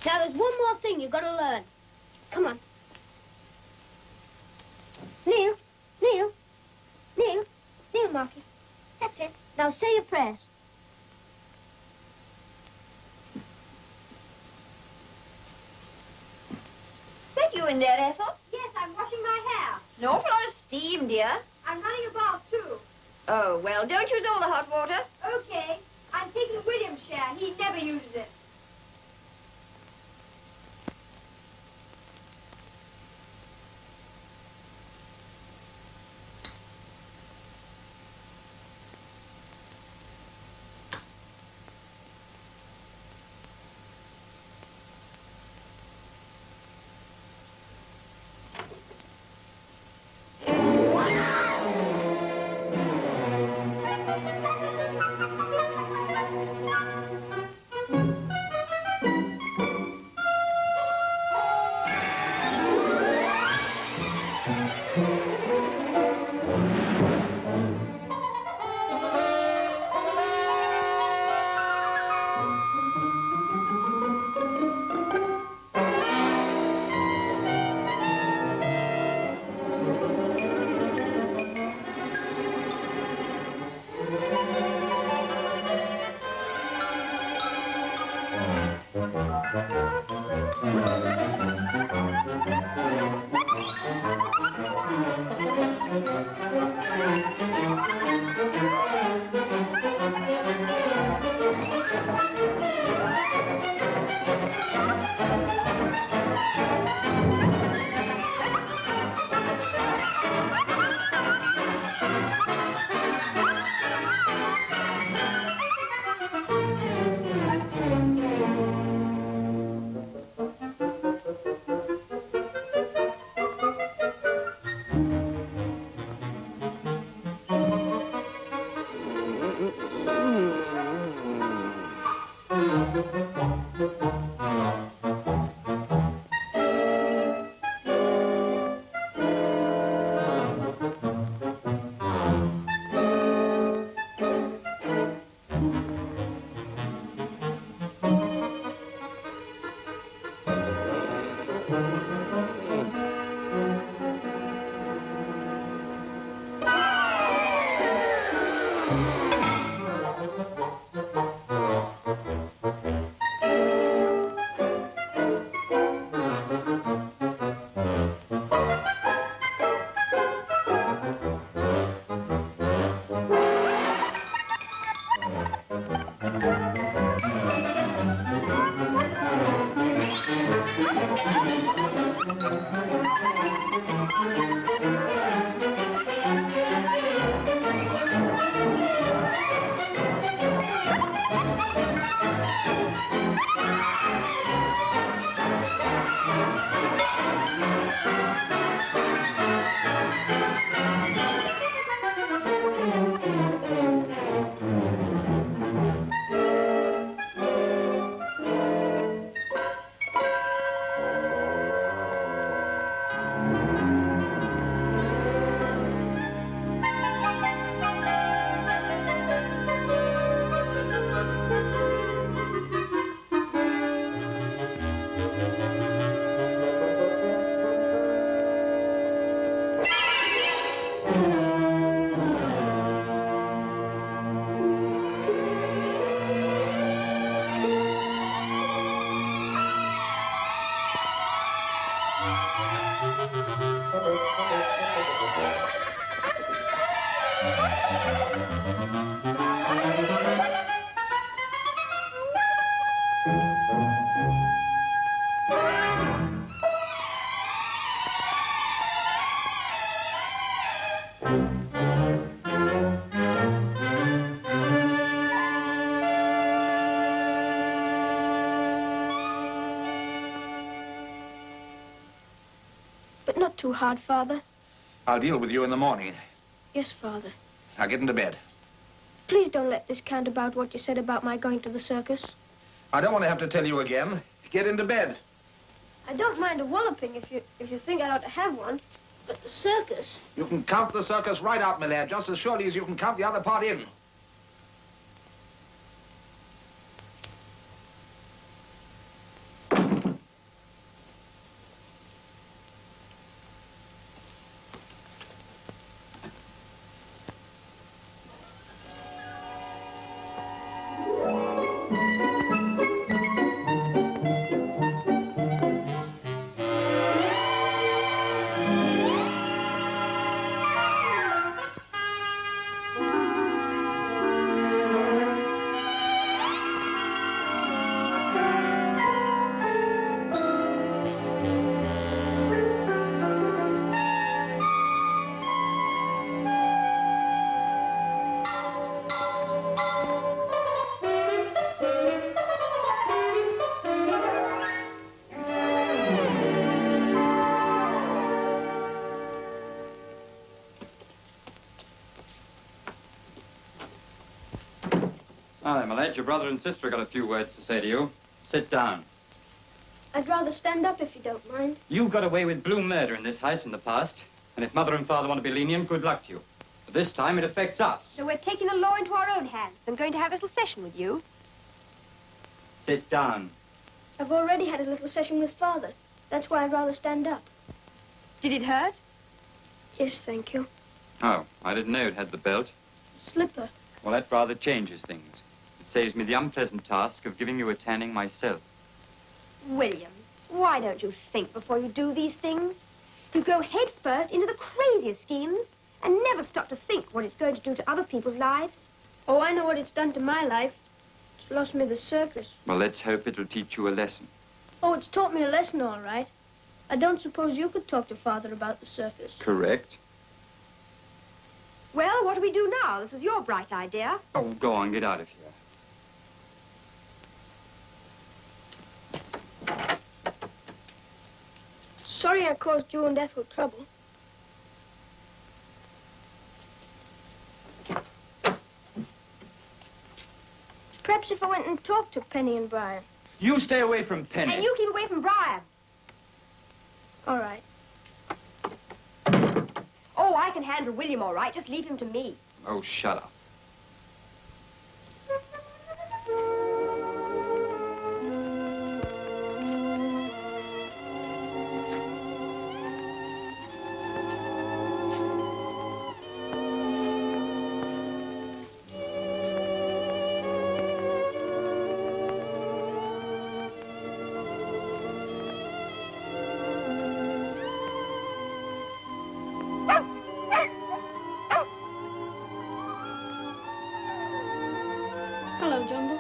Now, there's one more thing you got to learn. Come on. Kneel, kneel, kneel, kneel, Marky. That's it. Now say your prayers. That you in there, Ethel? Yes, I'm washing my hair. It's an awful lot of steam, dear. I'm running a bath, too. Oh, well, don't use all the hot water. Okay. I'm taking William's share. He never uses it. But not too hard, Father. I'll deal with you in the morning. Yes, Father. Now get into bed. Please don't let this count about what you said about my going to the circus. I don't want to have to tell you again. Get into bed. I don't mind a walloping if you think I ought to have one, but the circus... You can count the circus right out, my lad, just as surely as you can count the other part in. Hi, my lad. Your brother and sister got a few words to say to you. Sit down. I'd rather stand up if you don't mind. You got away with blue murder in this house in the past. And if Mother and Father want to be lenient, good luck to you. But this time it affects us. So we're taking the law into our own hands. I'm going to have a little session with you. Sit down. I've already had a little session with Father. That's why I'd rather stand up. Did it hurt? Yes, thank you. Oh, I didn't know it had the belt. Slipper. Well, that rather changes things. It saves me the unpleasant task of giving you a tanning myself. William, why don't you think before you do these things? You go head first into the craziest schemes and never stop to think what it's going to do to other people's lives. Oh, I know what it's done to my life. It's lost me the circus. Well, let's hope it'll teach you a lesson. Oh, it's taught me a lesson, all right. I don't suppose you could talk to Father about the circus. Correct. Well, what do we do now? This was your bright idea. Oh, go on, get out of here. Sorry I caused you and Ethel trouble. Perhaps if I went and talked to Penny and Brian. You stay away from Penny. And you keep away from Brian. All right. Oh, I can handle William all right. Just leave him to me. Oh, shut up. Hello, Jumbo.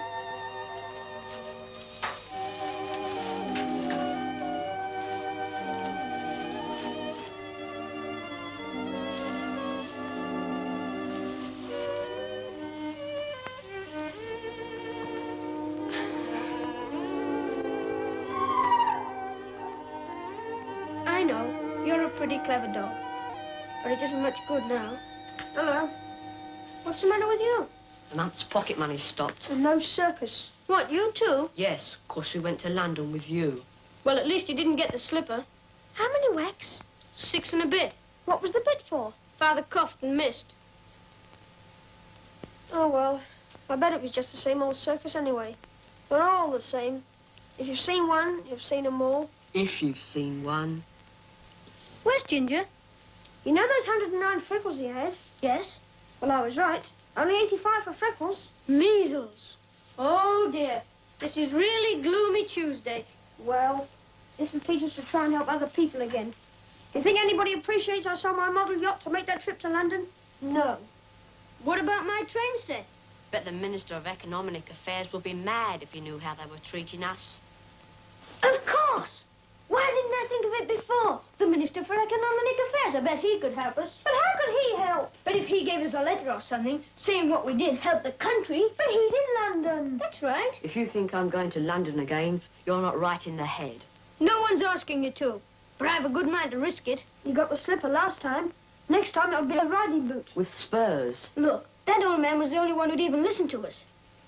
I know, you're a pretty clever dog, but it isn't much good now. Hello. What's the matter with you? The month's pocket money's stopped. And no circus. What, you too? Yes, of course we went to London with you. Well, at least you didn't get the slipper. How many whacks? 6 and a bit. What was the bit for? Father coughed and missed. Oh, well, I bet it was just the same old circus anyway. We're all the same. If you've seen one, you've seen them all. If you've seen one. Where's Ginger? You know those 109 freckles he had? Yes. Well, I was right. Only 85 for freckles. Measles. Oh, dear. This is really gloomy Tuesday. Well, this will teach us to try and help other people again. Do you think anybody appreciates I sold my model yacht to make that trip to London? No. What about my train set? Bet the Minister of Economic Affairs would be mad if he knew how they were treating us. Of course. Why didn't I think of it before? The Minister for Economic Affairs. I bet he could help us. But how could he help? But if he gave us a letter or something saying what we did helped the country. But he's in London. That's right. If you think I'm going to London again, you're not right in the head. No one's asking you to. But I have a good mind to risk it. You got the slipper last time. Next time it'll be a riding boot. With spurs. Look, that old man was the only one who'd even listen to us.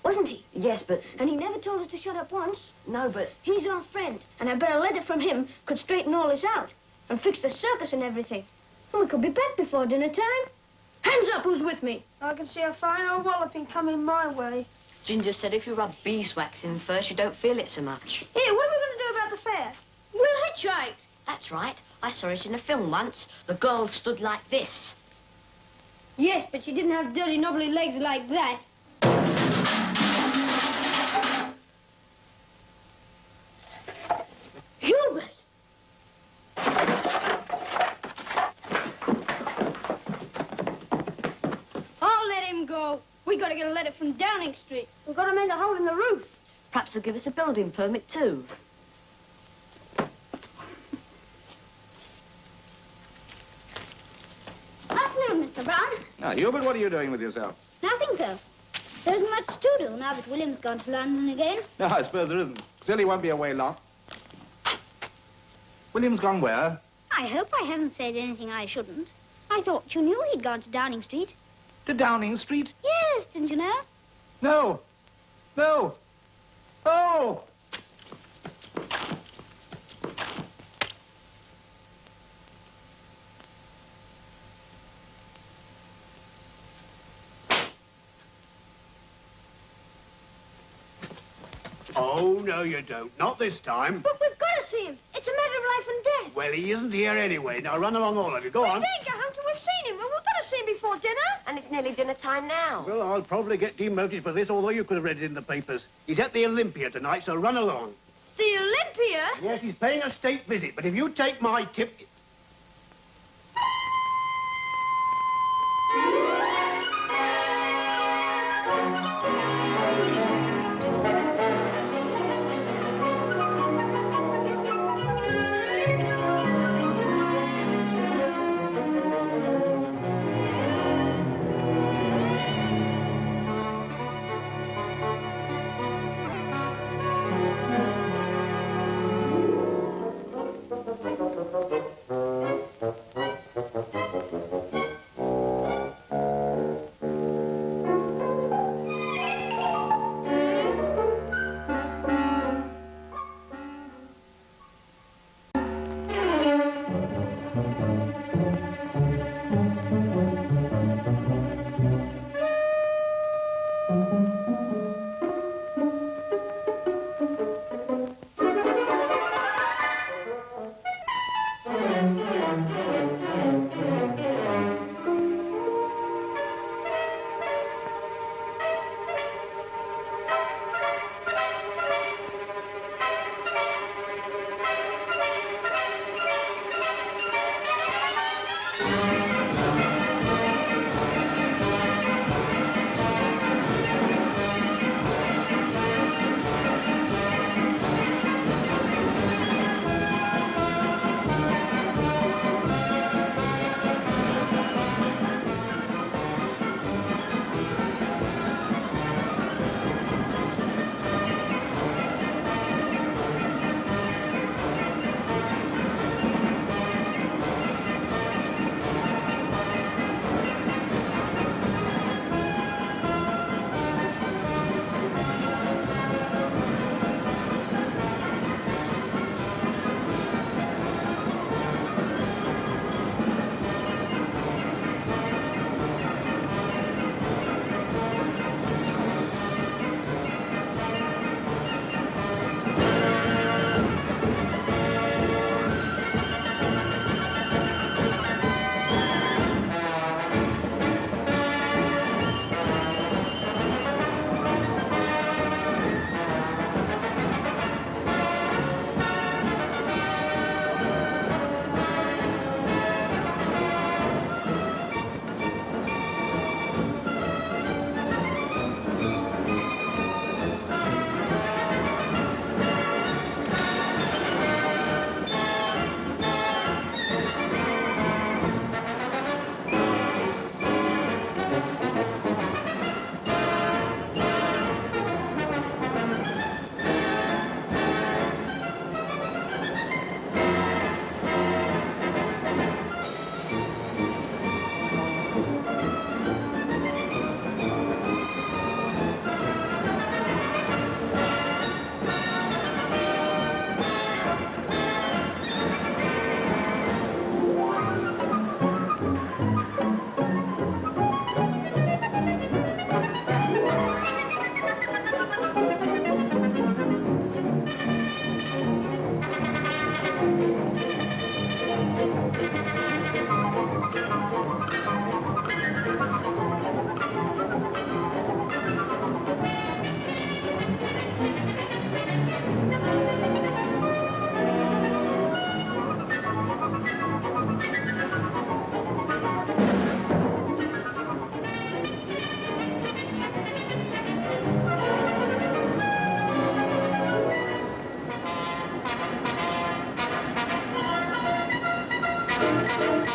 Wasn't he? Yes, but... And he never told us to shut up once. No, but... He's our friend, and I bet a letter from him could straighten all this out and fix the circus and everything. And we could be back before dinner time. Hands up, who's with me? I can see a fine old walloping coming my way. Ginger said if you rub beeswax in first, you don't feel it so much. Here, what are we going to do about the fair? We'll hitchhike. That's right. I saw it in a film once. The girl stood like this. Yes, but she didn't have dirty, knobbly legs like that. Hubert! I'll let him go. We got to get a letter from Downing Street. We've got to make a hole in the roof. Perhaps they'll give us a building permit, too. Afternoon, Mr. Brown. Now, Hubert, what are you doing with yourself? Nothing, sir. There isn't much to do now that William's gone to London again. No, I suppose there isn't. Still, he won't be away long. William's gone where? I hope I haven't said anything I shouldn't. I thought you knew he'd gone to Downing Street. To Downing Street? Yes, didn't you know? No. No. Oh! Oh, no, you don't. Not this time. But we've got to see him. It's a matter of life and death. Well, he isn't here anyway. Now, run along, all of you. Go on. We can't go home till we've seen him. We've got to see him before dinner. And it's nearly dinner time now. Well, I'll probably get demoted for this, although you could have read it in the papers. He's at the Olympia tonight, so run along. The Olympia? Yes, he's paying a state visit, but if you take my tip...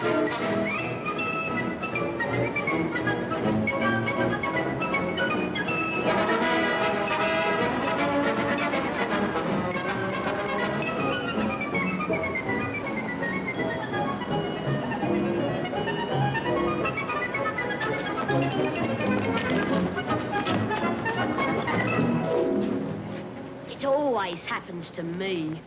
It always happens to me.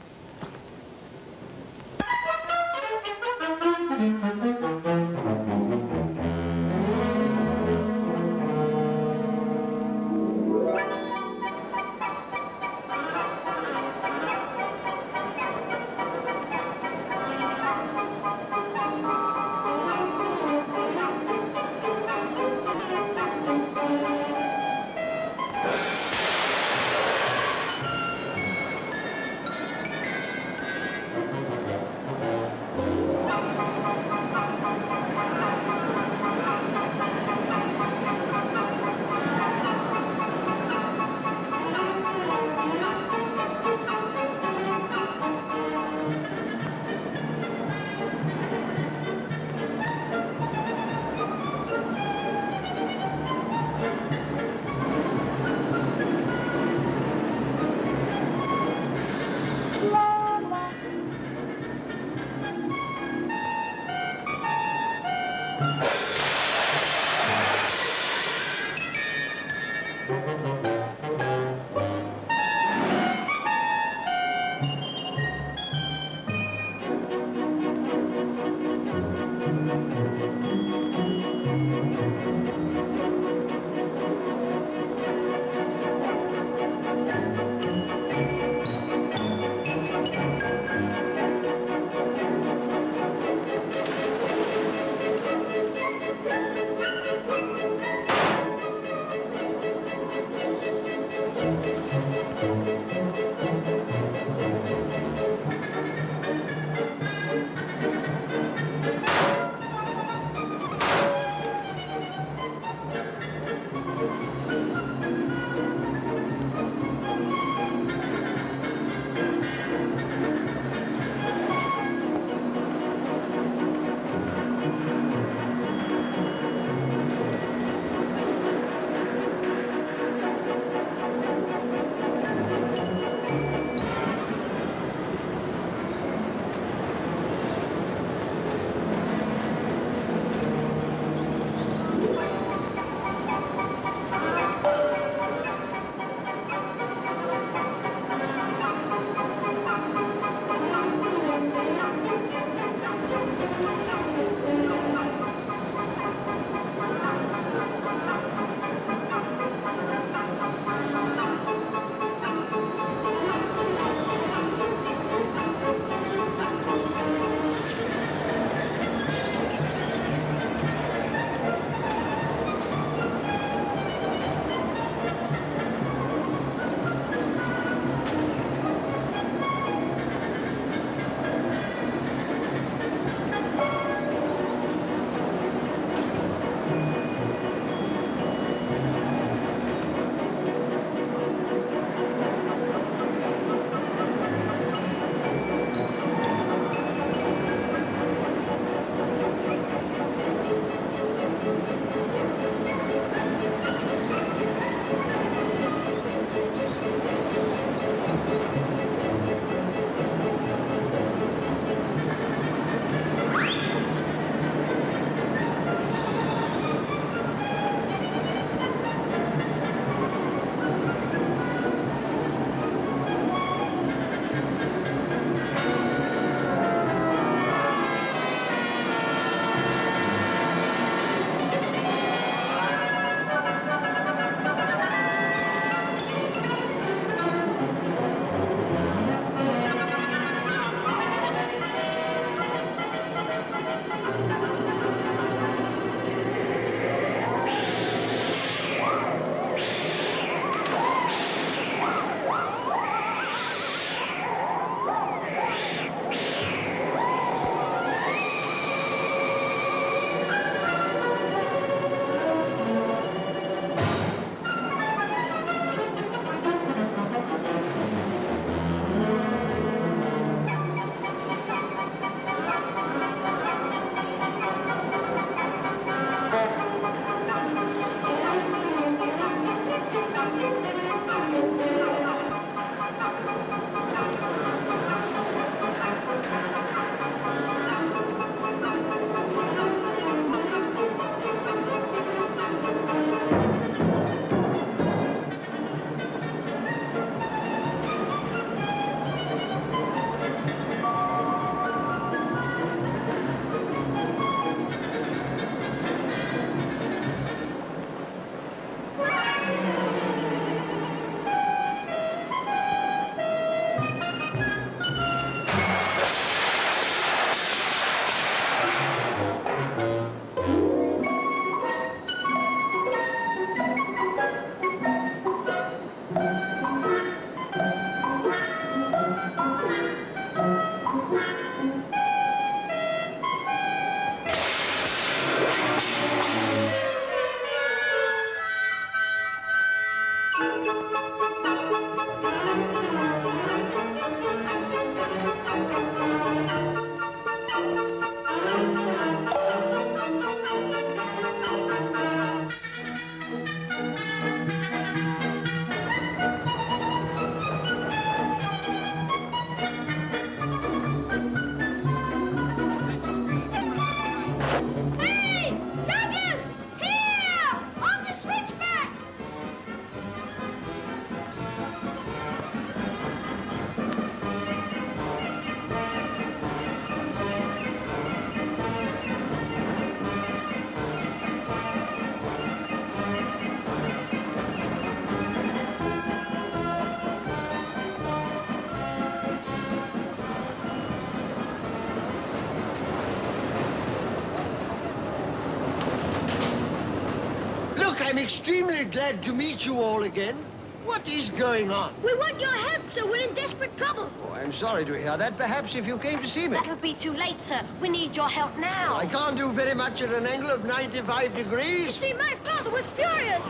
Look, I'm extremely glad to meet you all again. What is going on? We want your help, sir. We're in desperate trouble. Oh, I'm sorry to hear that. Perhaps if you came to see me. That'll be too late, sir. We need your help now. I can't do very much at an angle of 95 degrees. You see, my father was furious.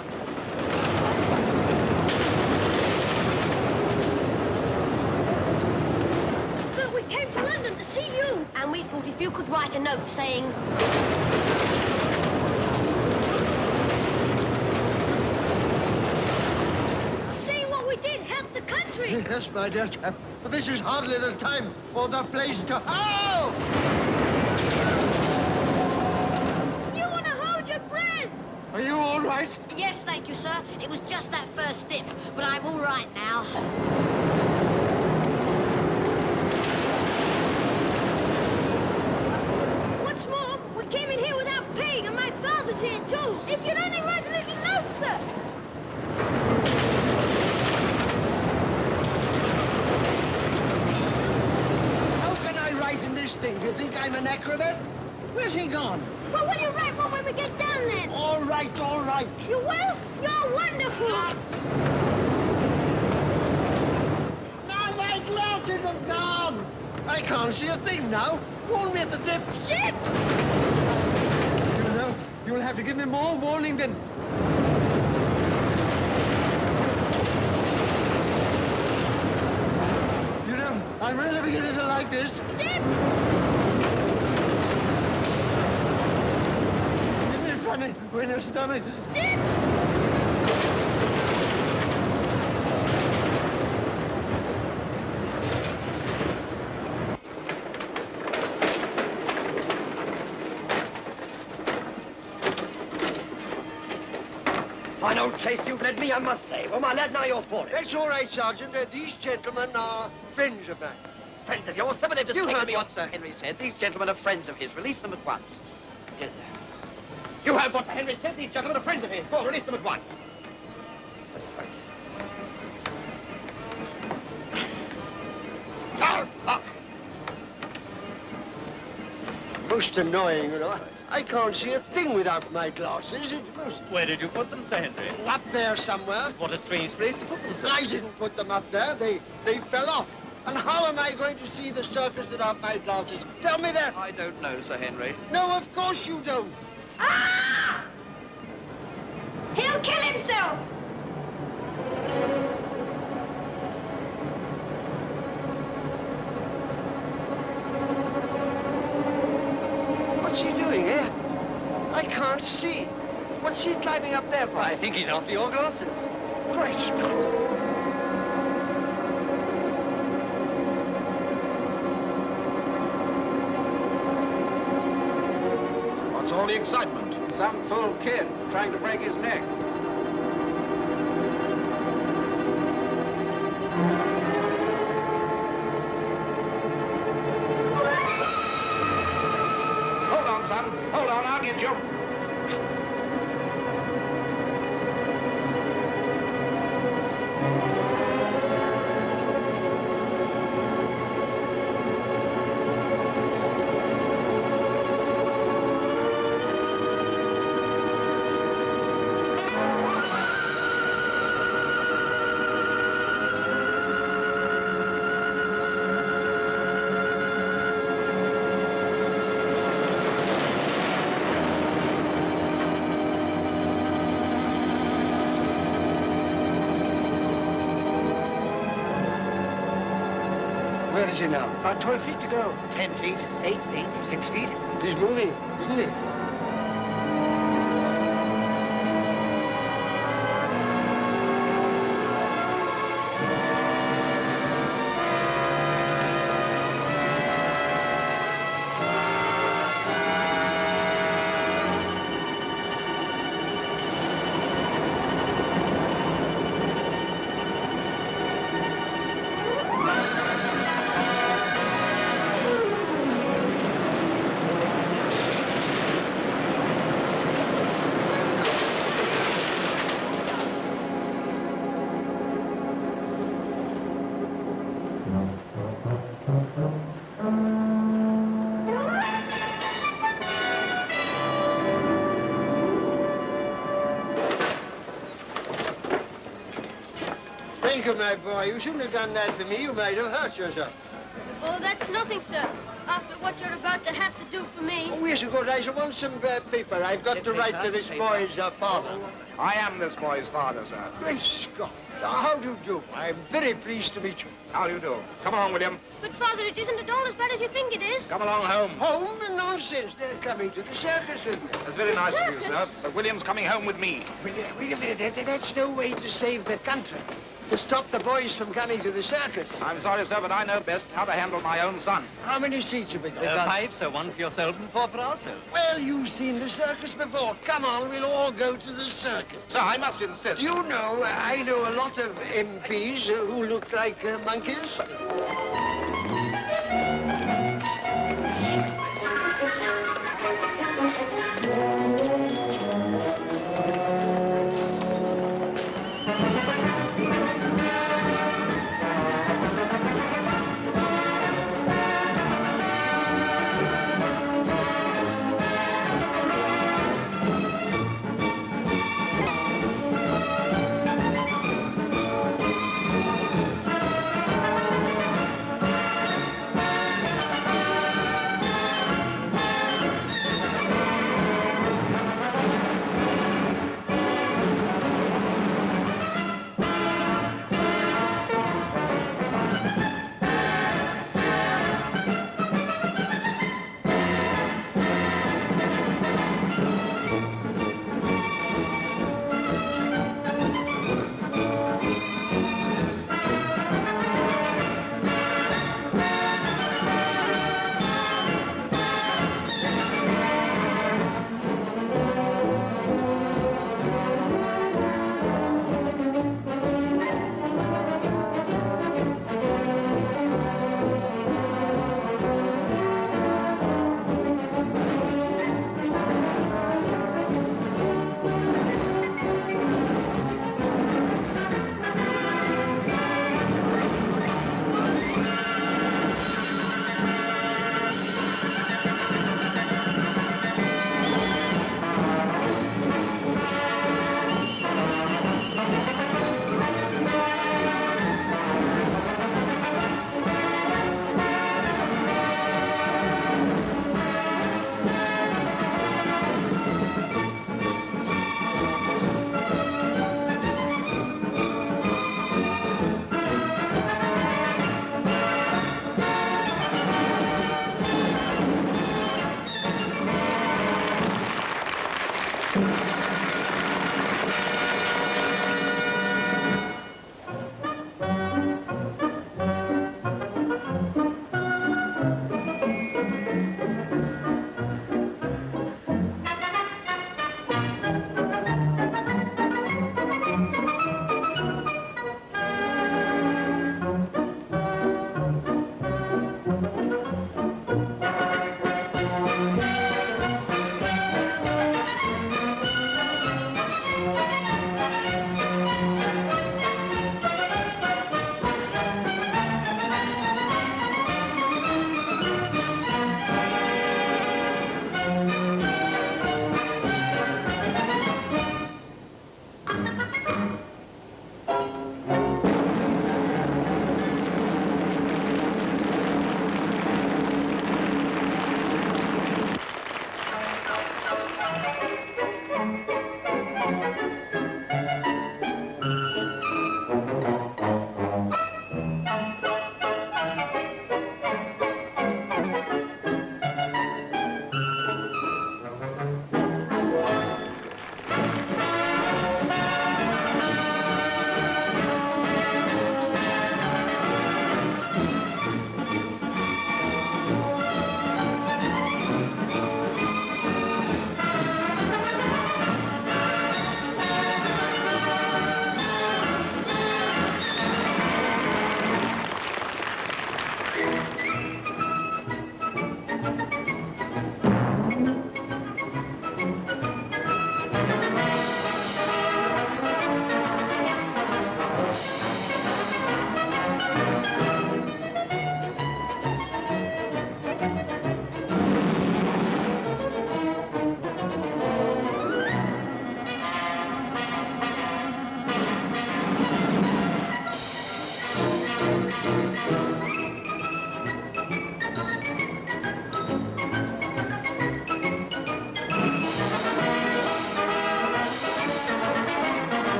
But we came to London to see you. And we thought if you could write a note saying... Yes, my dear chap, but this is hardly the time for the place to... Oh! You want to hold your breath! Are you all right? Yes, thank you, sir. It was just that first step, but I'm all right now. What's more, we came in here without paying, and my father's here, too. If you'd only write a little note, sir. In this thing, do you think I'm an acrobat? Where's he gone? Well, will you write one when we get down then? All right, all right. You will? You're wonderful. Now my glasses have gone. I can't see a thing now. Warn me at the dip. Dip! You know, you'll have to give me more warning than... You know, I'm really beginning to like this. Dip! Isn't it funny when your stomach... Dip! Fine old chase you've led me, I must say. Well, my lad, now you're for it. That's all right, Sergeant. These gentlemen are friends of mine. Friends of yours? Somebody just You taken heard me what on, Sir Henry said. These gentlemen are friends of his. Release them at once. Yes, sir. You heard what Sir Henry said. These gentlemen are friends of his. Go on, release them at once. That's right. Most annoying, you know. I can't see a thing without my glasses. It's most... Where did you put them, Sir Henry? Up there somewhere. What a strange place to put them, sir. I didn't put them up there. They fell off. And how am I going to see the circus without my glasses? Tell me that. I don't know, Sir Henry. No, of course you don't. Ah! He'll kill himself. What's he doing, eh? I can't see. What's he climbing up there for? I think he's after your glasses. Great Scott. What's all the excitement? Some fool kid trying to break his neck. Hold on, son. Hold on, I'll get you. Where is he now? About 12 feet to go. 10 feet? 8 feet. 6 feet. He's moving, isn't he? Thank you, my boy. You shouldn't have done that for me. You might have hurt yourself. Oh, that's nothing, sir. After what you're about to have to do for me. Oh, yes, of course. I shall want some paper. I've got to write to this boy's father. I am this boy's father, sir. Great Scott. How do you do? I'm very pleased to meet you. How do you do? Come along, William. But, Father, it isn't at all as bad as you think it is. Come along home. Home? Nonsense. They're coming to the circus with me. That's very nice of you, sir. But William's coming home with me. Wait a minute. That's no way to save the country. To stop the boys from coming to the circus. I'm sorry, sir, but I know best how to handle my own son. How many seats have we got? 5, so 1 for yourself and 4 for ourselves. Well, you've seen the circus before. Come on, we'll all go to the circus. Sir, I must insist. You know, I know a lot of MPs who look like monkeys.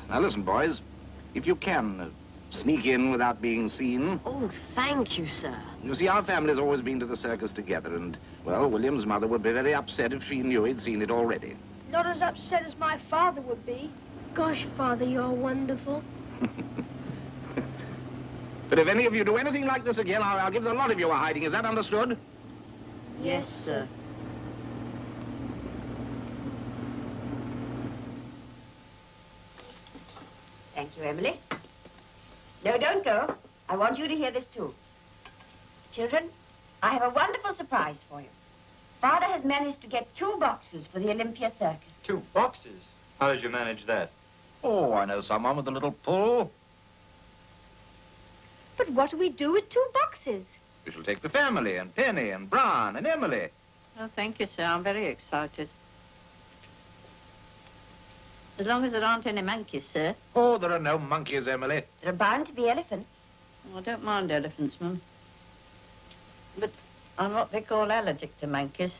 Now listen, boys. If you can, sneak in without being seen. Oh, thank you, sir. You see, our family's always been to the circus together, and, well, William's mother would be very upset if she knew he'd seen it already. Not as upset as my father would be. Gosh, Father, you're wonderful. But if any of you do anything like this again, I'll give the lot of you a hiding. Is that understood? Yes, sir. Thank you, Emily. No, don't go. I want you to hear this, too. Children, I have a wonderful surprise for you. Father has managed to get 2 boxes for the Olympia Circus. 2 boxes? How did you manage that? Oh, I know someone with a little pull. But what do we do with 2 boxes? We shall take the family, and Penny, and Bron, and Emily. Oh, thank you, sir. I'm very excited. As long as there aren't any monkeys, sir. Oh, there are no monkeys, Emily. There are bound to be elephants. Oh, I don't mind elephants, Mum. But I'm what they call allergic to monkeys.